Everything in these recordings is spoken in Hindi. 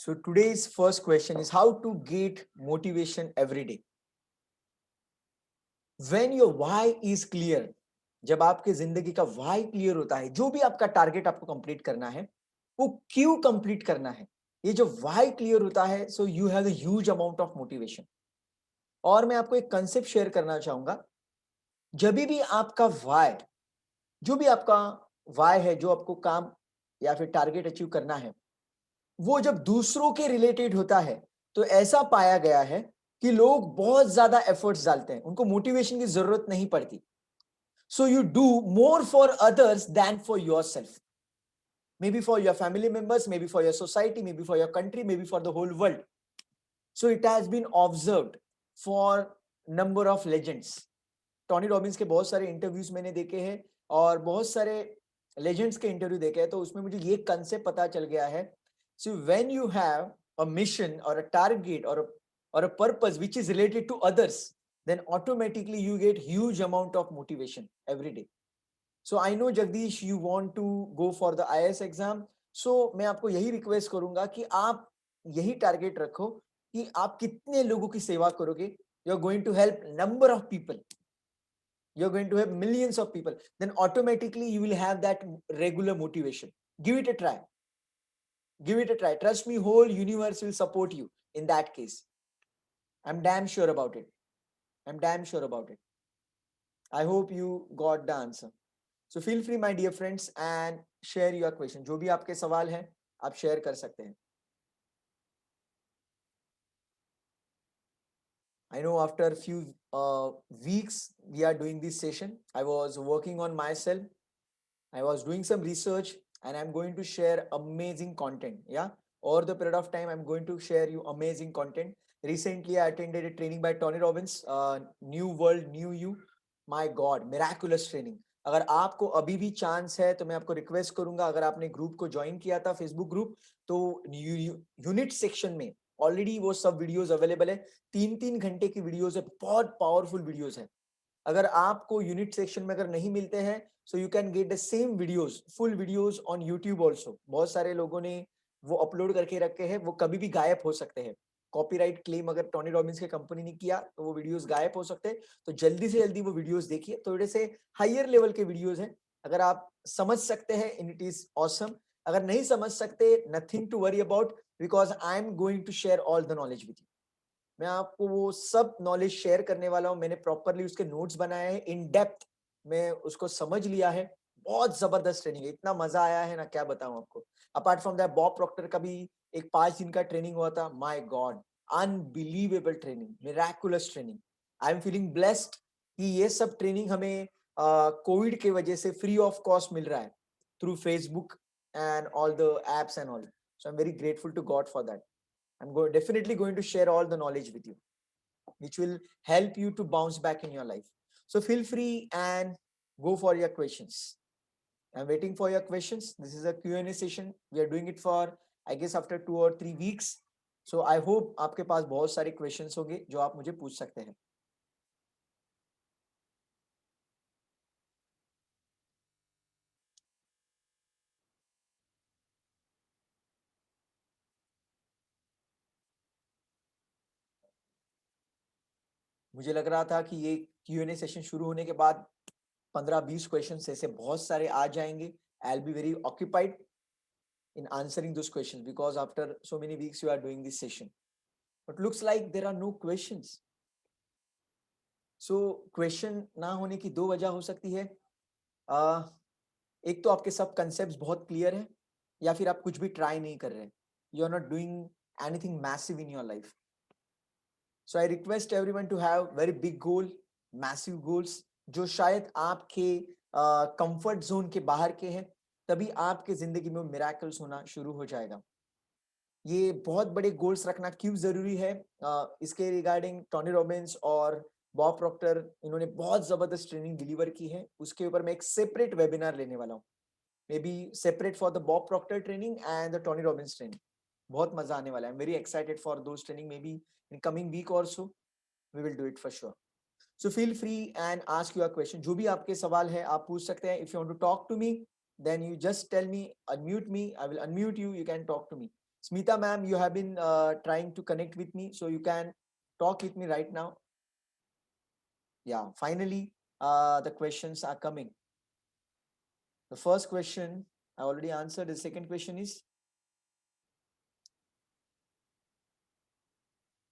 So today's first question is how to get motivation every day. When your why is clear, जब आपके जिंदगी का why clear होता है, जो भी आपका टारगेट आपको कंप्लीट करना है, वो क्यों कंप्लीट करना है, ये जो why क्लियर होता है, so you have a huge amount of motivation. और मैं आपको एक कंसेप्ट शेयर करना चाहूंगा. जब भी आपका why, जो भी आपका why है, जो आपको काम या फिर टारगेट अचीव करना है, वो जब दूसरों के रिलेटेड होता है, तो ऐसा पाया गया है कि लोग बहुत ज्यादा एफर्ट्स डालते हैं, उनको मोटिवेशन की जरूरत नहीं पड़ती. So you do more for others than for yourself. May be for your family members, may be for your society, may be for your country, may be for the whole world. So it has been observed for number of legends. Tony Robbins के बहुत सारे इंटरव्यूज मैंने देखे हैं और बहुत सारे लेजेंड्स के इंटरव्यू देखे हैं, तो उसमें मुझे ये कंसेप्ट पता चल गया है. So when you have a mission और अ टारगेट और a purpose which is related to others, then automatically you get huge amount of motivation every day. So I know Jagdish you want to go for the IAS exam. So मैं आपको यही रिक्वेस्ट करूंगा कि आप यही टारगेट रखो कि आप कितने लोगों की सेवा करोगे. You are going to help number of people, you're going to have millions of people, then automatically you will have that regular motivation. Give it a try. Give it a try. Trust me, whole universe will support you in that case. I'm damn sure about it. I'm damn sure about it. I hope you got the answer. So feel free, my dear friends, and share your question. जो भी आपके सवाल हैं, आप शेयर कर सकते हैं. I know after a few weeks we are doing this session. I was working on myself. I was doing some research and I'm going to share amazing content. Yeah. Over the period of time, I'm going to share you amazing content. Recently, I attended a training by Tony Robbins, New World, New You. My God, miraculous training. अगर आपको अभी भी चांस है तो मैं आपको रिक्वेस्ट करूंगा, अगर आपने ग्रुप को ज्वाइन किया था, फेसबुक ग्रुप, तो यूनिट सेक्शन में ऑलरेडी वो सब वीडियोस अवेलेबल है. 3-3 घंटे की वीडियोस है, बहुत पावरफुल वीडियोस है. अगर आपको यूनिट सेक्शन में अगर नहीं मिलते हैं, सो you can get the same videos, full videos on YouTube also. बहुत सारे लोगों ने वो अपलोड करके रखे हैं, वो कभी भी गायब हो सकते हैं. कॉपीराइट क्लेम अगर टॉनी रॉबिन्स की कंपनी ने किया तो वो वीडियोस गायब हो सकते हैं. तो जल्दी से जल्दी वो वीडियोस देखिए. थोड़े से हायर लेवल के वीडियोस हैं. अगर आप समझ सकते हैं, इन इट इज ऑसम. अगर नहीं समझ सकते, nothing to worry about, because I am going to share all the knowledge with you. मैं आपको वो सब नॉलेज शेयर करने वाला हूं. मैंने प्रॉपरली उसके नोट्स बनाए हैं, इन डेप्थ में उसको समझ लिया है. बहुत जबरदस्त ट्रेनिंग है, इतना मजा आया है ना, क्या बताऊं आपको. Apart from that, Bob Procter का भी एक 5 दिन का ट्रेनिंग हुआ था. My God, unbelievable training, miraculous training. I am feeling blessed कि ये सब ट्रेनिंग हमें कोविड के वजह से फ्री ऑफ कॉस्ट मिल रहा है through Facebook and all the apps and all. So I am very grateful to God for that. Definitely going to share all the knowledge with you, which will help you to bounce back in your life. So feel free and go for your questions. I'm waiting for your questions. This is a Q&A session. We are doing it for, I guess, after 2 or 3 weeks. So I hope आपके पास बहुत सारे questions होंगे जो आप मुझे पूछ सकते हैं. मुझे लग रहा था कि ये Q&A सेशन शुरू होने के बाद 15-20 क्वेश्चन ऐसे बहुत सारे आ जाएंगे. I'll be very occupied in answering those questions because after so many weeks you are doing this session. But looks like there are no questions. So question ना होने की दो वजह हो सकती है. एक तो आपके सब कंसेप्ट बहुत क्लियर है, या फिर आप कुछ भी ट्राई नहीं कर रहे. You are not doing anything massive in your life. So I request everyone to have very big goal, massive goals, जो शायद आपके कंफर्ट जोन के बाहर के हैं. तभी आपके जिंदगी में मिराकल्स होना शुरू हो जाएगा. ये बहुत बड़े गोल्स रखना क्यों जरूरी है, इसके रिगार्डिंग टॉनी रॉबिन्स और बॉब प्रॉक्टर, इन्होंने बहुत जबरदस्त ट्रेनिंग डिलीवर की है. उसके ऊपर मैं एक सेपरेट वेबिनार लेने वाला हूँ. Maybe separate for the Bob Proctor training and the Tony Robbins training. बहुत मजा आने वाला है. Very excited for those training. Maybe in coming week और so we will do it for sure. So feel free and ask your question. जो भी आपके सवाल है आप पूछ सकते हैं. If you want to talk to me, then you just tell me, unmute me, I will unmute you, you can talk to me. Smita ma'am, you have been trying to connect with me, so you can talk with me right now. Yeah, finally, the questions are coming. The first question I already answered. The second question is,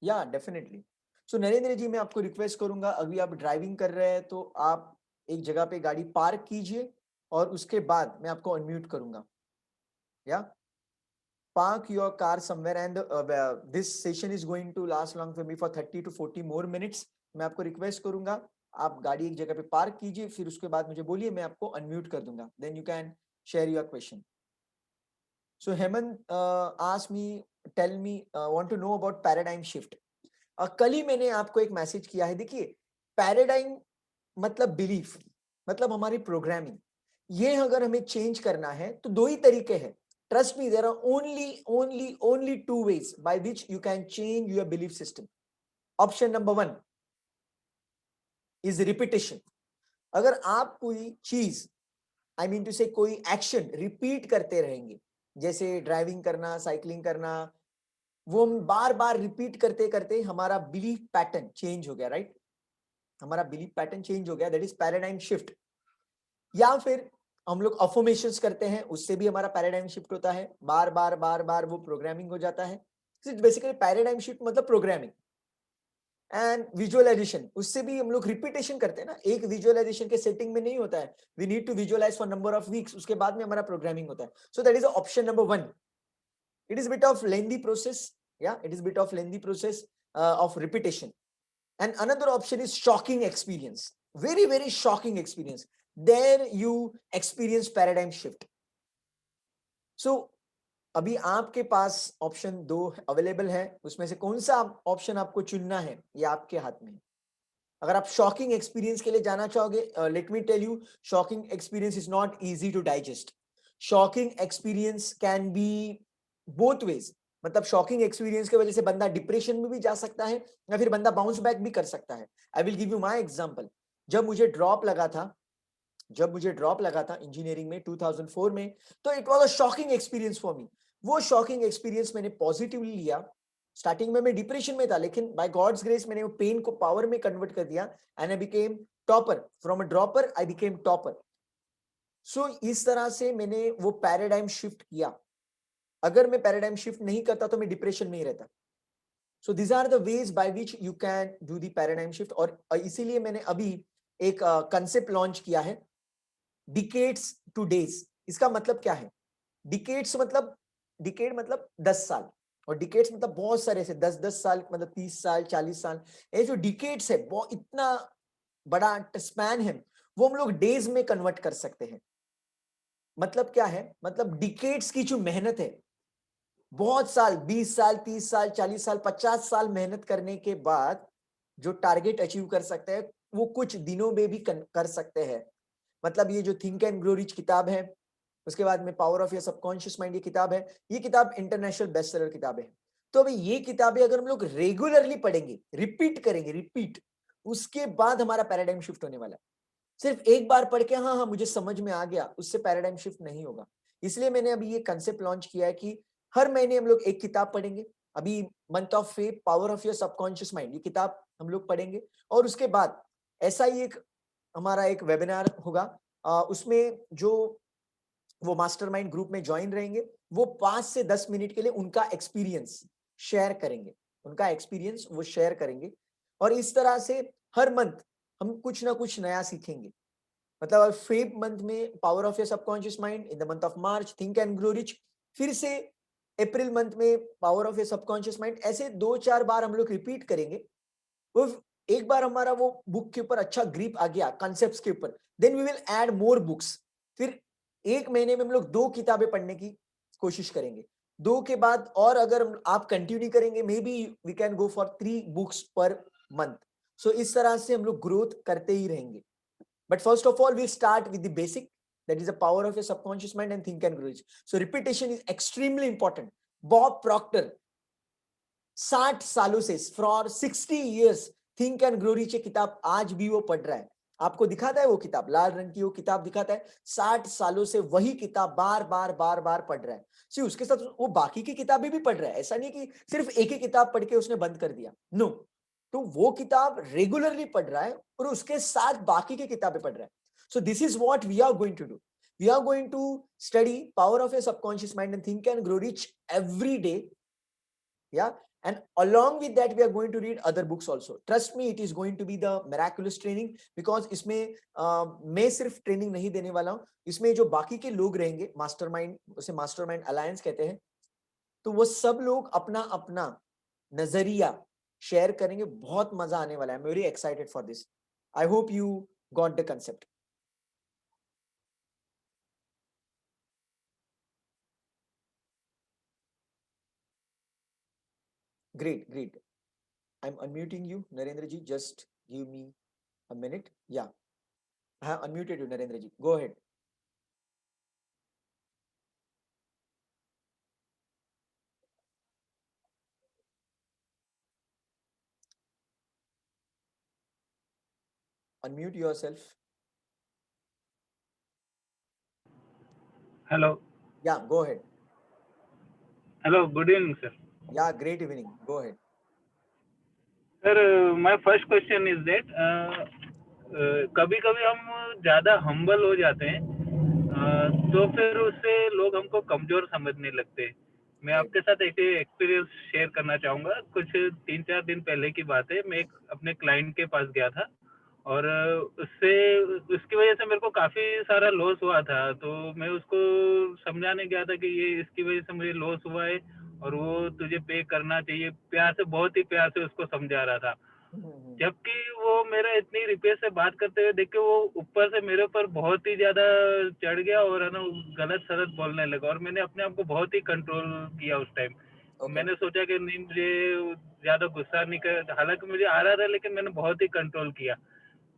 yeah, definitely. So Narendra ji, मैं आपको रिक्वेस्ट करूंगा, अभी आप ड्राइविंग कर रहे हैं तो आप एक जगह पे गाड़ी पार्क कीजिए और उसके बाद मैं आपको अनम्यूट करूंगा. या park your car somewhere and this session is going to last long for me for 30 to 40 more minutes. मैं आपको रिक्वेस्ट करूंगा, आप गाड़ी एक जगह पे पार्क कीजिए, फिर उसके बाद मुझे बोलिए, मैं आपको अनम्यूट कर दूंगा. Then you can share your question. So Hemant ask me, tell me, want to know about paradigm shift. कल ही मैंने आपको एक मैसेज किया है. देखिए, पैराडाइम मतलब बिलीफ, मतलब हमारी प्रोग्रामिंग. ये अगर हमें चेंज करना है तो दो ही तरीके हैं. Trust me, there are only two ways by which you can change your belief system. Option number one is repetition. अगर आप कोई चीज, I mean to say कोई एक्शन रिपीट करते रहेंगे, जैसे ड्राइविंग करना, साइकिलिंग करना, वो हम बार बार रिपीट करते करते हमारा बिलीफ पैटर्न चेंज हो गया, राइट? हमारा बिलीफ पैटर्न चेंज हो गया, दैट इज पैराडाइम शिफ्ट. या फिर हम लोग अफर्मेशंस करते हैं, उससे भी हमारा पैराडाइम शिफ्ट होता है, बार बार बार बार वो प्रोग्रामिंग हो जाता है. बेसिकली पैराडाइम शिफ्ट मतलब प्रोग्रामिंग. एंड विजुअलाइजेशन, उससे भी हम लोग रिपीटेशन करते हैं ना, एक विजुअलाइजेशन के सेटिंग में नहीं होता है. We need to visualise for number of weeks, उसके बाद में हमारा प्रोग्रामिंग होता है. So that is option number one. It is bit of lengthy process. या it is bit of lengthy process of repetition. And another option is shocking experience, very very shocking experience. There you experience paradigm shift. So अभी आपके पास ऑप्शन दो अवेलेबल है, उसमें से कौन सा ऑप्शन आपको चुनना है ये आपके हाथ में है. अगर आप शॉकिंग एक्सपीरियंस के लिए जाना चाहोगे, let me tell you, shocking experience is not easy to digest. Shocking experience can be both ways. मतलब शॉकिंग एक्सपीरियंस की वजह से बंदा डिप्रेशन में भी जा सकता है या फिर बंदा बाउंस बैक भी कर सकता है. I will give you my example. जब मुझे ड्रॉप लगा था, इंजीनियरिंग में 2004 में, तो it was a shocking experience for me. वो शॉकिंग एक्सपीरियंस मैंने पॉजिटिवली लिया. स्टार्टिंग में मैं डिप्रेशन में था, लेकिन बाय गॉड्स ग्रेस मैंने वो पेन को पावर में कन्वर्ट कर दिया and I became topper. From a dropper I became topper. So इस तरह से मैंने वो पैराडाइम शिफ्ट किया. अगर मैं पैराडाइम शिफ्ट नहीं करता तो मैं डिप्रेशन में ही रहता. So this are the ways by which you can do the paradigm shift. और इसीलिए मैंने अभी एक कंसेप्ट लॉन्च किया है, डिकेड्स टू डेज. इसका मतलब क्या है? डिकेड्स मतलब, डिकेड मतलब 10 साल, और डिकेड्स मतलब बहुत सारे से 10-10 साल, मतलब 30 साल, 40 साल. ये जो डिकेड्स है, बहुत इतना बड़ा स्पैन है, वो हम लोग डेज में कन्वर्ट कर सकते हैं. मतलब क्या है? मतलब डिकेड्स की जो मेहनत है, बहुत साल, 20 साल, 30 साल, 40 साल, 50 साल मेहनत करने के बाद जो टारगेट अचीव कर सकते हैं, वो कुछ दिनों में भी कर सकते हैं. मतलब ये जो थिंक एंड ग्रो रिच किताब है, उसके बाद में power of your subconscious mind ये किताब है, ये किताब इंटरनेशनल बेस्ट सेलर किताब है. तो अभी ये किताबें अगर हम लोग रेगुलरली पढ़ेंगे, रिपीट करेंगे, रिपीट, उसके बाद हमारा पैराडाइम शिफ्ट होने वाला है. सिर्फ एक बार पढ़ के हाँ हाँ मुझे समझ में आ गया, उससे पैराडाइम शिफ्ट नहीं होगा. इसलिए मैंने अभी ये कंसेप्ट लॉन्च किया है कि हर महीने हम लोग एक किताब पढ़ेंगे. अभी month of faith, power of your subconscious mind, ये किताब हम लोग पढ़ेंगे. और उसके बाद ऐसा ही एक हमारा एक वेबिनार होगा, उसमें जो वो मास्टरमाइंड ग्रुप में ज्वाइन रहेंगे, वो 5 से 10 मिनट के लिए उनका एक्सपीरियंस शेयर करेंगे. उनका एक्सपीरियंस वो शेयर करेंगे. और इस तरह से हर मंथ हम कुछ ना कुछ नया सीखेंगे. मतलब फेब मंथ में power of your subconscious mind, in the month of March think and grow rich, फिर से अप्रैल मंथ में power of your subconscious mind. ऐसे 2-4 बार हम लोग रिपीट करेंगे. वो एक बार हमारा वो बुक के ऊपर अच्छा ग्रिप आ गया, कॉन्सेप्ट्स के ऊपर, then we will add more books. फिर एक महीने में हम लोग 2 किताबें पढ़ने की कोशिश करेंगे. 2 के बाद और अगर आप कंटिन्यू करेंगे, maybe we can go for 3 books per month. So इस तरह से हम लोग ग्रोथ करते ही रहेंगे. But first of all we start with the basic, that is the power of your subconscious mind and think and grow rich. So repetition is extremely important. Bob Proctor 60 सालों से, for 60 years, think and grow rich किताब आज भी वो पढ़ रहा है. आपको दिखाता है वो किताब, लाल रंग की वो किताब दिखाता है, 60 सालों से वही किताब बार बार बार बार पढ़ रहा है। सी उसके साथ वो बाकी की किताबें भी पढ़ रहा है, ऐसा नहीं कि सिर्फ एक ही किताब पढ़ के उसने बंद कर दिया, नो। तो वो किताब रेगुलरली पढ़ रहा है और उसके साथ बाकी की किताबें पढ़ रहा है। So this is what we are going to do. We are going to study power of your subconscious mind and think and grow rich every day. Yeah. And along with that, we are going to read other books also. Trust me, it is going to be the miraculous training because इसमें मैं सिर्फ ट्रेनिंग नहीं देने वाला हूँ, इसमें जो बाकी के लोग रहेंगे, मास्टरमाइंड, उसे मास्टरमाइंड अलायंस कहते हैं, तो वो सब लोग अपना अपना नजरिया शेयर करेंगे। बहुत मजा आने वाला है। I am very excited for this. I hope you got the concept. Great, great. I'm unmuting you, Narendra ji. Just give me a minute. Yeah, I have unmuted you, Narendra ji. Go ahead. Unmute yourself. Hello. Yeah, go ahead. Hello. Good evening, sir. Yeah, great evening. Go ahead. Sir, my first question is that कभी कभी हम ज़्यादा हम्बल हो जाते हैं, तो फिर उससे लोग हमको कमज़ोर समझने लगते हैं। मैं Right. आपके साथ एक एक्सपीरियंस शेयर करना चाहूँगा। कुछ 3-4 दिन पहले की बात है। मैं एक अपने क्लाइंट के पास गया था और उससे उसकी वजह से मेरे को काफ़ी सारा लॉस हुआ था। तो मैं उसको समझाने गया था कि ये इसकी वजह से मुझे लॉस हुआ है और वो तुझे पे करना चाहिए। प्यार से, बहुत ही प्यार से उसको समझा रहा था। Mhm. जबकि वो मेरा इतनी रिपेयर से बात करते हुए देख के वो ऊपर से मेरे ऊपर बहुत ही ज़्यादा चढ़ गया और है ना, गलत सलत बोलने लगा। और मैंने अपने आप को बहुत ही कंट्रोल किया उस टाइम। Okay. मैंने सोचा कि नहीं, मुझे ज़्यादा गुस्सा नहीं कर, हालांकि मुझे आ रहा था लेकिन मैंने बहुत ही कंट्रोल किया।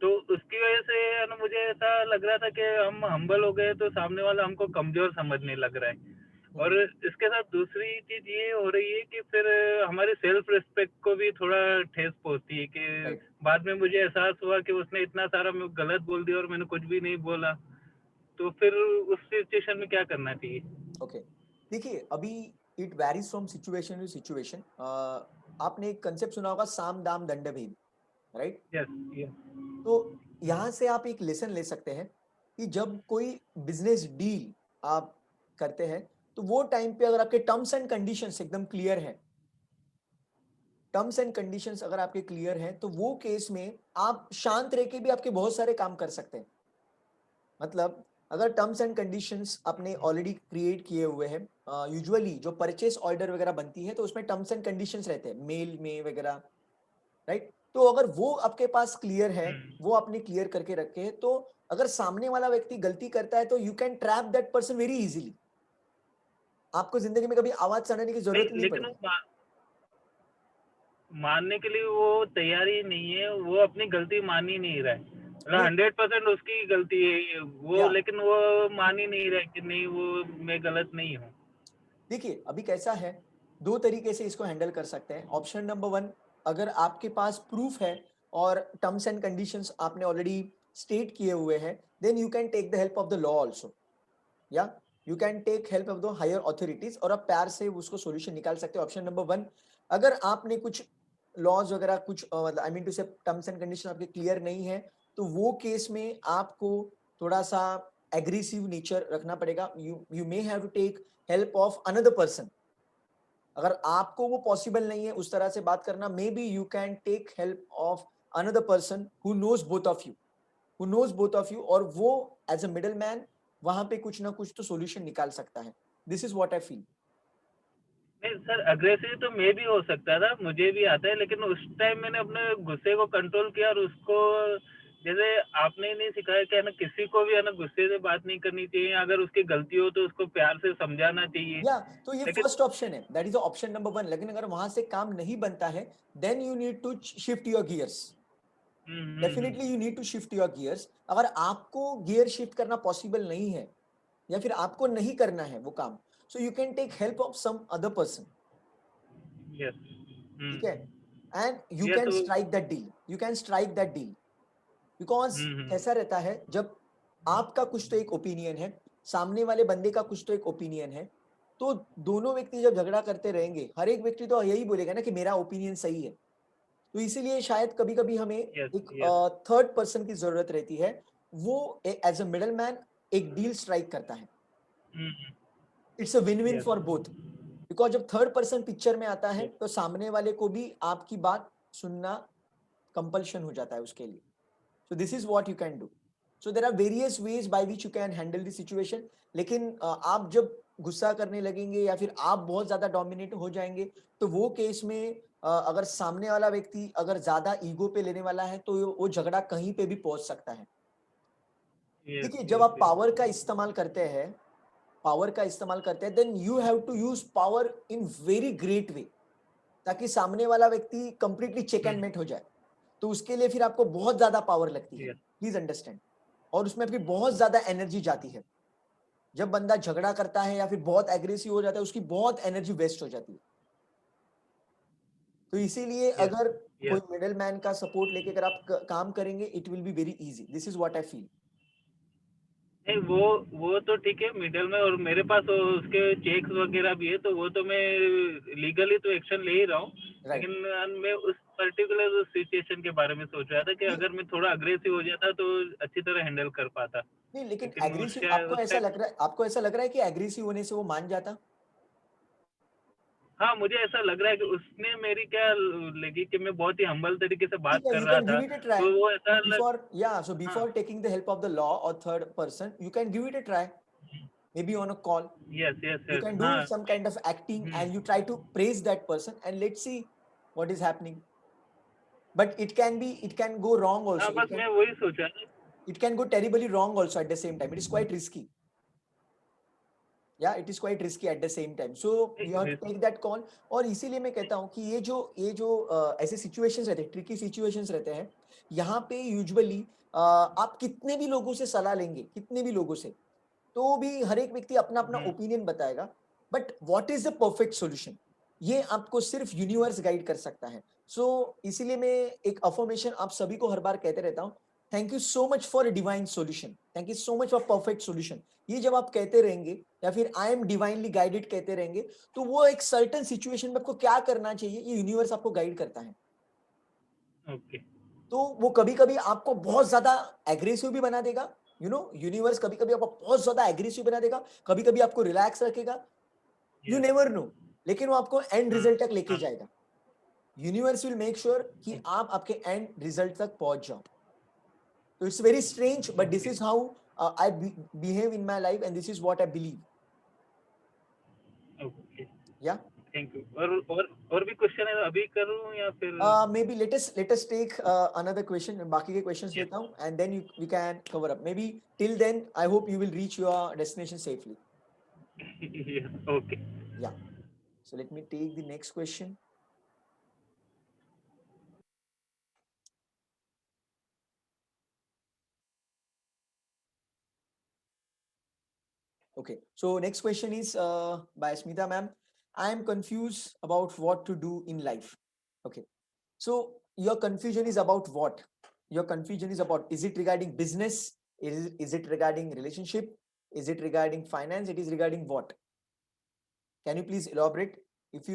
तो उसकी वजह से है ना, मुझे ऐसा लग रहा था कि हम हम्बल हो गए तो सामने वाला हमको कमज़ोर समझने लग रहा है। और Mhm. इसके साथ दूसरी चीज़ ये हो रही है कि फिर हमारी सेल्फ रिस्पेक्ट को भी थोड़ा ठेस पहुँचती है कि Right. बाद में मुझे एहसास हुआ कि उसने इतना सारा मैं गलत बोल दिया और मैंने कुछ भी नहीं बोला। तो फिर उस सिचुएशन में क्या करना चाहिए? Okay. देखिए, अभी it varies from situation to situation. आपने एक कंसेप्ट सुना होगा, साम दाम दंड भेद, राइट? Yes, yes. तो यहाँ से आप एक लेसन ले सकते हैं कि जब कोई बिजनेस डील आप करते हैं, तो वो टाइम पे अगर आपके टर्म्स एंड कंडीशंस एकदम क्लियर है, टर्म्स एंड कंडीशंस अगर आपके क्लियर हैं, तो वो केस में आप शांत रह के भी आपके बहुत सारे काम कर सकते हैं। मतलब अगर टर्म्स एंड कंडीशंस आपने ऑलरेडी क्रिएट किए हुए हैं, यूजुअली जो परचेस ऑर्डर वगैरह बनती है तो उसमें टर्म्स एंड कंडीशंस रहते हैं मेल में वगैरह, राइट? तो अगर वो आपके पास क्लियर है, हुँ। वो आपने क्लियर करके रखे हैं, तो अगर सामने वाला व्यक्ति गलती करता है तो you can trap that person very easily. आपको जिंदगी में कभी आवाज चढ़ाने की नहीं, जरूरत ही नहीं लेकिन वो पड़ेगी। मानने के लिए वो तैयार ही नहीं है, वो अपनी गलती मान ही नहीं रहा है। मतलब नहीं, 100% उसकी गलती है ये, वो, या लेकिन वो मान ही नहीं रहा है कि नहीं, वो मैं गलत नहीं हूँ। देखिए, अभी कैसा है, दो तरीके से इसको हैंडल कर सकते हैं। ऑप्शन नंबर वन, अगर आपके पास प्रूफ है और टर्म्स एंड कंडीशंस आपने ऑलरेडी स्टेट किए हुए हैं, then you can take the help of the law also, या you can take help of the higher authorities और आप प्यार से उसको सॉल्यूशन निकाल सकते हैं। ऑप्शन नंबर वन, अगर आपने कुछ लॉज वगैरह कुछ मतलब आई मीन टू से टर्म्स एंड कंडीशन आपके क्लियर नहीं है, तो वो केस में आपको थोड़ा सा एग्रेसिव नेचर रखना पड़ेगा। You may have to take help of another person. अगर आपको वो पॉसिबल नहीं है उस तरह से बात करना, may be you can take help of another person who knows both of you, who knows both of you, और वो एज अ मिडल मैन वहां पे कुछ ना कुछ तो सॉल्यूशन निकाल सकता है। This is what I feel. नहीं सर, अग्रेसिव तो मैं भी हो सकता था, मुझे भी आता है, लेकिन उस टाइम मैंने अपने गुस्से को कंट्रोल किया और उसको, जैसे आपने नहीं सिखाया कि है ना, किसी को भी है ना गुस्से से बात नहीं करनी चाहिए। अगर उसकी गलती हो तो उसको प्यार से समझाना चाहिए। या तो ये लेकिन फर्स्ट ऑप्शन है, that is option number one. लेकिन अगर वहां से काम नहीं बनता है, then you need to shift your gears. Definitely you need to shift your gears. अगर आपको गियर शिफ्ट करना पॉसिबल नहीं है या फिर आपको नहीं करना है वो काम, so you can take help of some other person. Yes. ठीक है? And you yes. Can strike that deal, you can strike that deal. Because कैसा रहता है, जब आपका कुछ तो एक ओपिनियन है, सामने वाले बंदे का कुछ तो एक ओपिनियन है, तो दोनों व्यक्ति जब झगड़ा करते रहेंगे, हर एक व्यक्ति तो यही बोलेगा ना कि मेरा ओपिनियन सही है। तो इसीलिए शायद कभी कभी हमें यस, एक यस। थर्ड पर्सन की जरूरत रहती है, वो एज अ मिडल मैन एक डील स्ट्राइक करता है। It's a win win yes, for both, because जब थर्ड पर्सन पिक्चर में आता है यस। तो सामने वाले को भी आपकी बात सुनना कंपल्शन हो जाता है उसके लिए। So this is what you can do. So there are various ways by which you can handle the situation. लेकिन आप जब गुस्सा करने लगेंगे या फिर आप बहुत ज्यादा डोमिनेट हो जाएंगे, तो वो केस में अगर सामने वाला व्यक्ति अगर ज्यादा ईगो पे लेने वाला है तो वो झगड़ा कहीं पे भी पहुंच सकता है। यस, देखिए, जब यस, आप यस। पावर का इस्तेमाल करते हैं, then you have to use power in very great way, ताकि सामने वाला व्यक्ति कंप्लीटली चेक एंड मेट हो जाए। तो उसके लिए फिर आपको बहुत ज्यादा पावर लगती है, यस, प्लीज अंडरस्टैंड। और उसमें आपकी बहुत ज्यादा एनर्जी जाती है। जब बंदा झगड़ा करता है या फिर बहुत एग्रेसिव हो जाता है, उसकी बहुत एनर्जी वेस्ट हो जाती है। तो इसीलिए यस, अगर कोई यस। मिडिल मैन का सपोर्ट लेके अगर आप काम करेंगे, it will be very easy. This is what I feel. नहीं, वो तो ठीक है मिडल में, और मेरे पास उसके चेक्स वगैरह भी है, तो वो तो मैं लीगली तो एक्शन ले ही रहा हूँ। राइट। लेकिन मैं उस पर्टिकुलर सिचुएशन के बारे में सोच रहा था कि अगर मैं थोड़ा अग्रेसिव हो जाता तो अच्छी तरह हैंडल कर पाता। नहीं, लेकिन लेकिन एग्रेसिव, उसका आपको उस ऐसा टाइम, लग रहा है, आपको ऐसा लग रहा है कि एग्रेसिव होने से वो मान जाता? हाँ, मुझे ऐसा लग रहा है कि उसने मेरी क्या लगी कि मैं बहुत ही हम्बल तरीके से बात ठीक है, कर यू रहा कैन गिव था, इट अ ट्राई। तो वो ऐसा लग। बिफोर, या सो हाँ। Before taking the help of the law or third person, you can give it a try, maybe on a call. Yes, yes, You yes. can do हाँ। some kind of acting हम्म। and you try to praise that person and let's see what is happening. But it can go wrong हाँ, also. बस मैं वही सोचा। It can go terribly wrong also at the same time. It is quite risky. Yeah, it is quite risky at the same time. So you have to take that call. और इसीलिए मैं कहता हूँ कि ये जो ऐसे situations रहते हैं, tricky situations रहते हैं, यहाँ पे usually आप कितने भी लोगों से सलाह लेंगे, कितने भी लोगों से, तो भी हर एक व्यक्ति अपना अपना ओपिनियन बताएगा, but what is the perfect solution, ये आपको सिर्फ यूनिवर्स गाइड कर सकता है। सो इसीलिए मैं एक अफर्मेशन आप सभी को हर बार कहते रहता हूँ, thank you so much for divine solution, thank you so much for perfect solution. ये जब आप कहते रहेंगे या फिर आई एम डिवाइनली गाइडेड कहते रहेंगे, तो वो एक सर्टेन सिचुएशन में आपको क्या करना चाहिए, ये यूनिवर्स आपको गाइड करता है। ओके। तो वो कभी कभी आपको बहुत ज्यादा एग्रेसिव भी बना देगा, यूनिवर्स कभी कभी आपको बहुत ज्यादा एग्रेसिव बना देगा, कभी कभी आपको रिलैक्स रखेगा, यू यस। नेवर नो, लेकिन वो आपको एंड हाँ, रिजल्ट तक लेके हाँ। जाएगा। यूनिवर्स विल मेक श्योर कि आप आपके एंड रिजल्ट तक पहुंच जाओ। तो it's very strange, but this okay. Is how I behave in my life and this is what I believe. Okay. Yeah thank you. और भी क्वेश्चन है, अभी करूँ या फिर? May be let us take another question, बाकी के क्वेश्चंस यस। लेता हूं and then you we can cover up. May be till then I hope you will reach your destination safely. Yes. Okay. Yeah. So let me take the next question. Okay. So next question is by Smita ma'am. I am confused about what to do in life. Okay. So your confusion is about what? Your confusion is about, is it regarding business? Is it regarding relationship? Is it regarding finance? It is regarding what? Can you please elaborate? If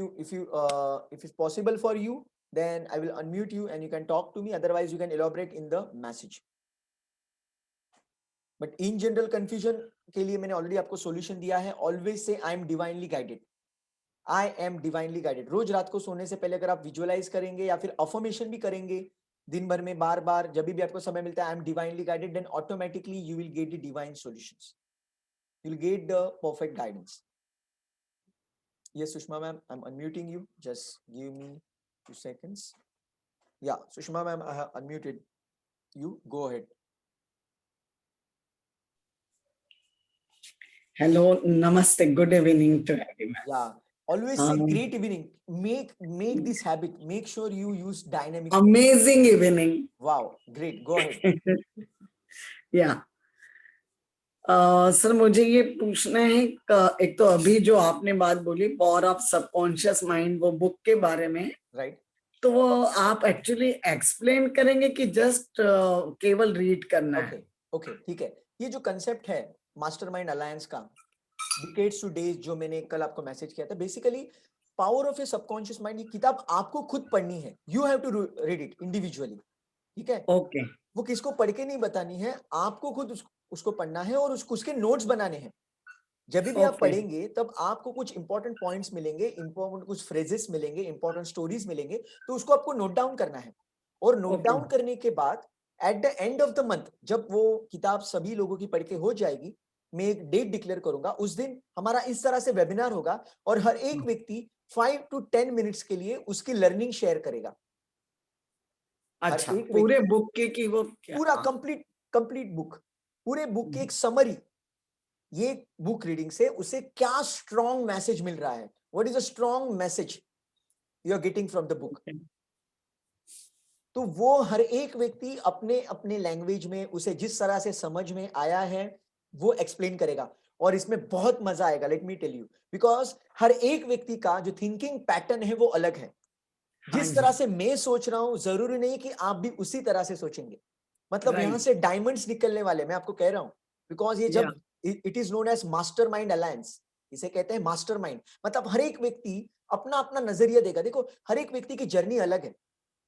it's possible for you, then I will unmute you and you can talk to me. Otherwise, you can elaborate in the message. But in general confusion के लिए मैंने ऑलरेडी आपको सॉल्यूशन दिया है। ऑलवेज से I am divinely guided, I am divinely guided. रोज रात को सोने से पहले अगर आप विजुअलाइज करेंगे या फिर अफर्मेशन भी करेंगे दिन भर में बार बार, जब भी आपको समय मिलता है, I am divinely guided, then automatically you will get the divine solutions, you will get the perfect guidance. Yes Sushma ma'am, I am unmuting you, just give me 2 seconds. Yeah, Sushma ma'am, I have unmuted you. Go ahead. Hello, namaste, good evening to everyone. Yeah, always say great evening. Make this habit. Make sure you use dynamic. Amazing evening. Wow, great. Go ahead. Yeah. Sir मुझे ये पूछना है, एक तो अभी जो आपने बात बोली पावर ऑफ सबकॉन्शियस माइंड, वो बुक के बारे में, Right. तो वो आप एक्चुअली एक्सप्लेन करेंगे कि जस्ट केवल रीड करना ओके है? ओके ठीक है। ये जो कंसेप्ट है मास्टरमाइंड अलायंस का, डिकेड्स टू डेज, जो मैंने कल आपको मैसेज किया था, basically power of a subconscious mind, ये किताब आपको खुद पढ़नी है, you have to read it individually, ठीक है। ओके, वो किसको पढ़ के नहीं बतानी है, आपको खुद उसको पढ़ना है और उसके नोट्स बनाने हैं। जब भी आप ओके, पढ़ेंगे तब आपको कुछ इंपॉर्टेंट पॉइंट्स मिलेंगे, इंपॉर्टेंट कुछ फ्रेजेस मिलेंगे, इंपॉर्टेंट स्टोरीज मिलेंगे, तो उसको आपको नोट डाउन करना है। और नोट ओके, डाउन करने के बाद eight the end of the month, जब वो किताब सभी लोगों की पढ़ के हो जाएगी, मैं एक डेट डिक्लेयर करूंगा, उस दिन हमारा इस तरह से वेबिनार होगा और हर एक व्यक्ति 5 to 10 मिनट्स के लिए उसकी लर्निंग शेयर करेगा। हर अच्छा, एक पूरे व्यक्ति बुक की कि वो क्या? पूरा हाँ, कंप्लीट बुक, पूरे बुक की एक समरी, ये बुक रीडिंग से उसे क्या स्ट्रॉन्ग मैसेज मिल रहा है, what is a strong message you are getting from the book. Okay, तो वो हर एक व्यक्ति अपने अपने लैंग्वेज में उसे जिस तरह से समझ में आया है वो एक्सप्लेन करेगा। और इसमें बहुत मजा आएगा, let me tell you, because हर एक व्यक्ति का जो थिंकिंग पैटर्न है वो अलग है। हाँ जिस जी, तरह से मैं सोच रहा हूं जरूरी नहीं कि आप भी उसी तरह से सोचेंगे। मतलब यहां राइट, से डायमंड्स निकलने वाले, मैं आपको कह रहा हूं, बिकॉज ये या जब it is known as master mind alliance, इसे कहते हैं मास्टर माइंड। मतलब हर एक व्यक्ति अपना अपना नजरिया देगा। देखो, हर एक व्यक्ति की जर्नी अलग है,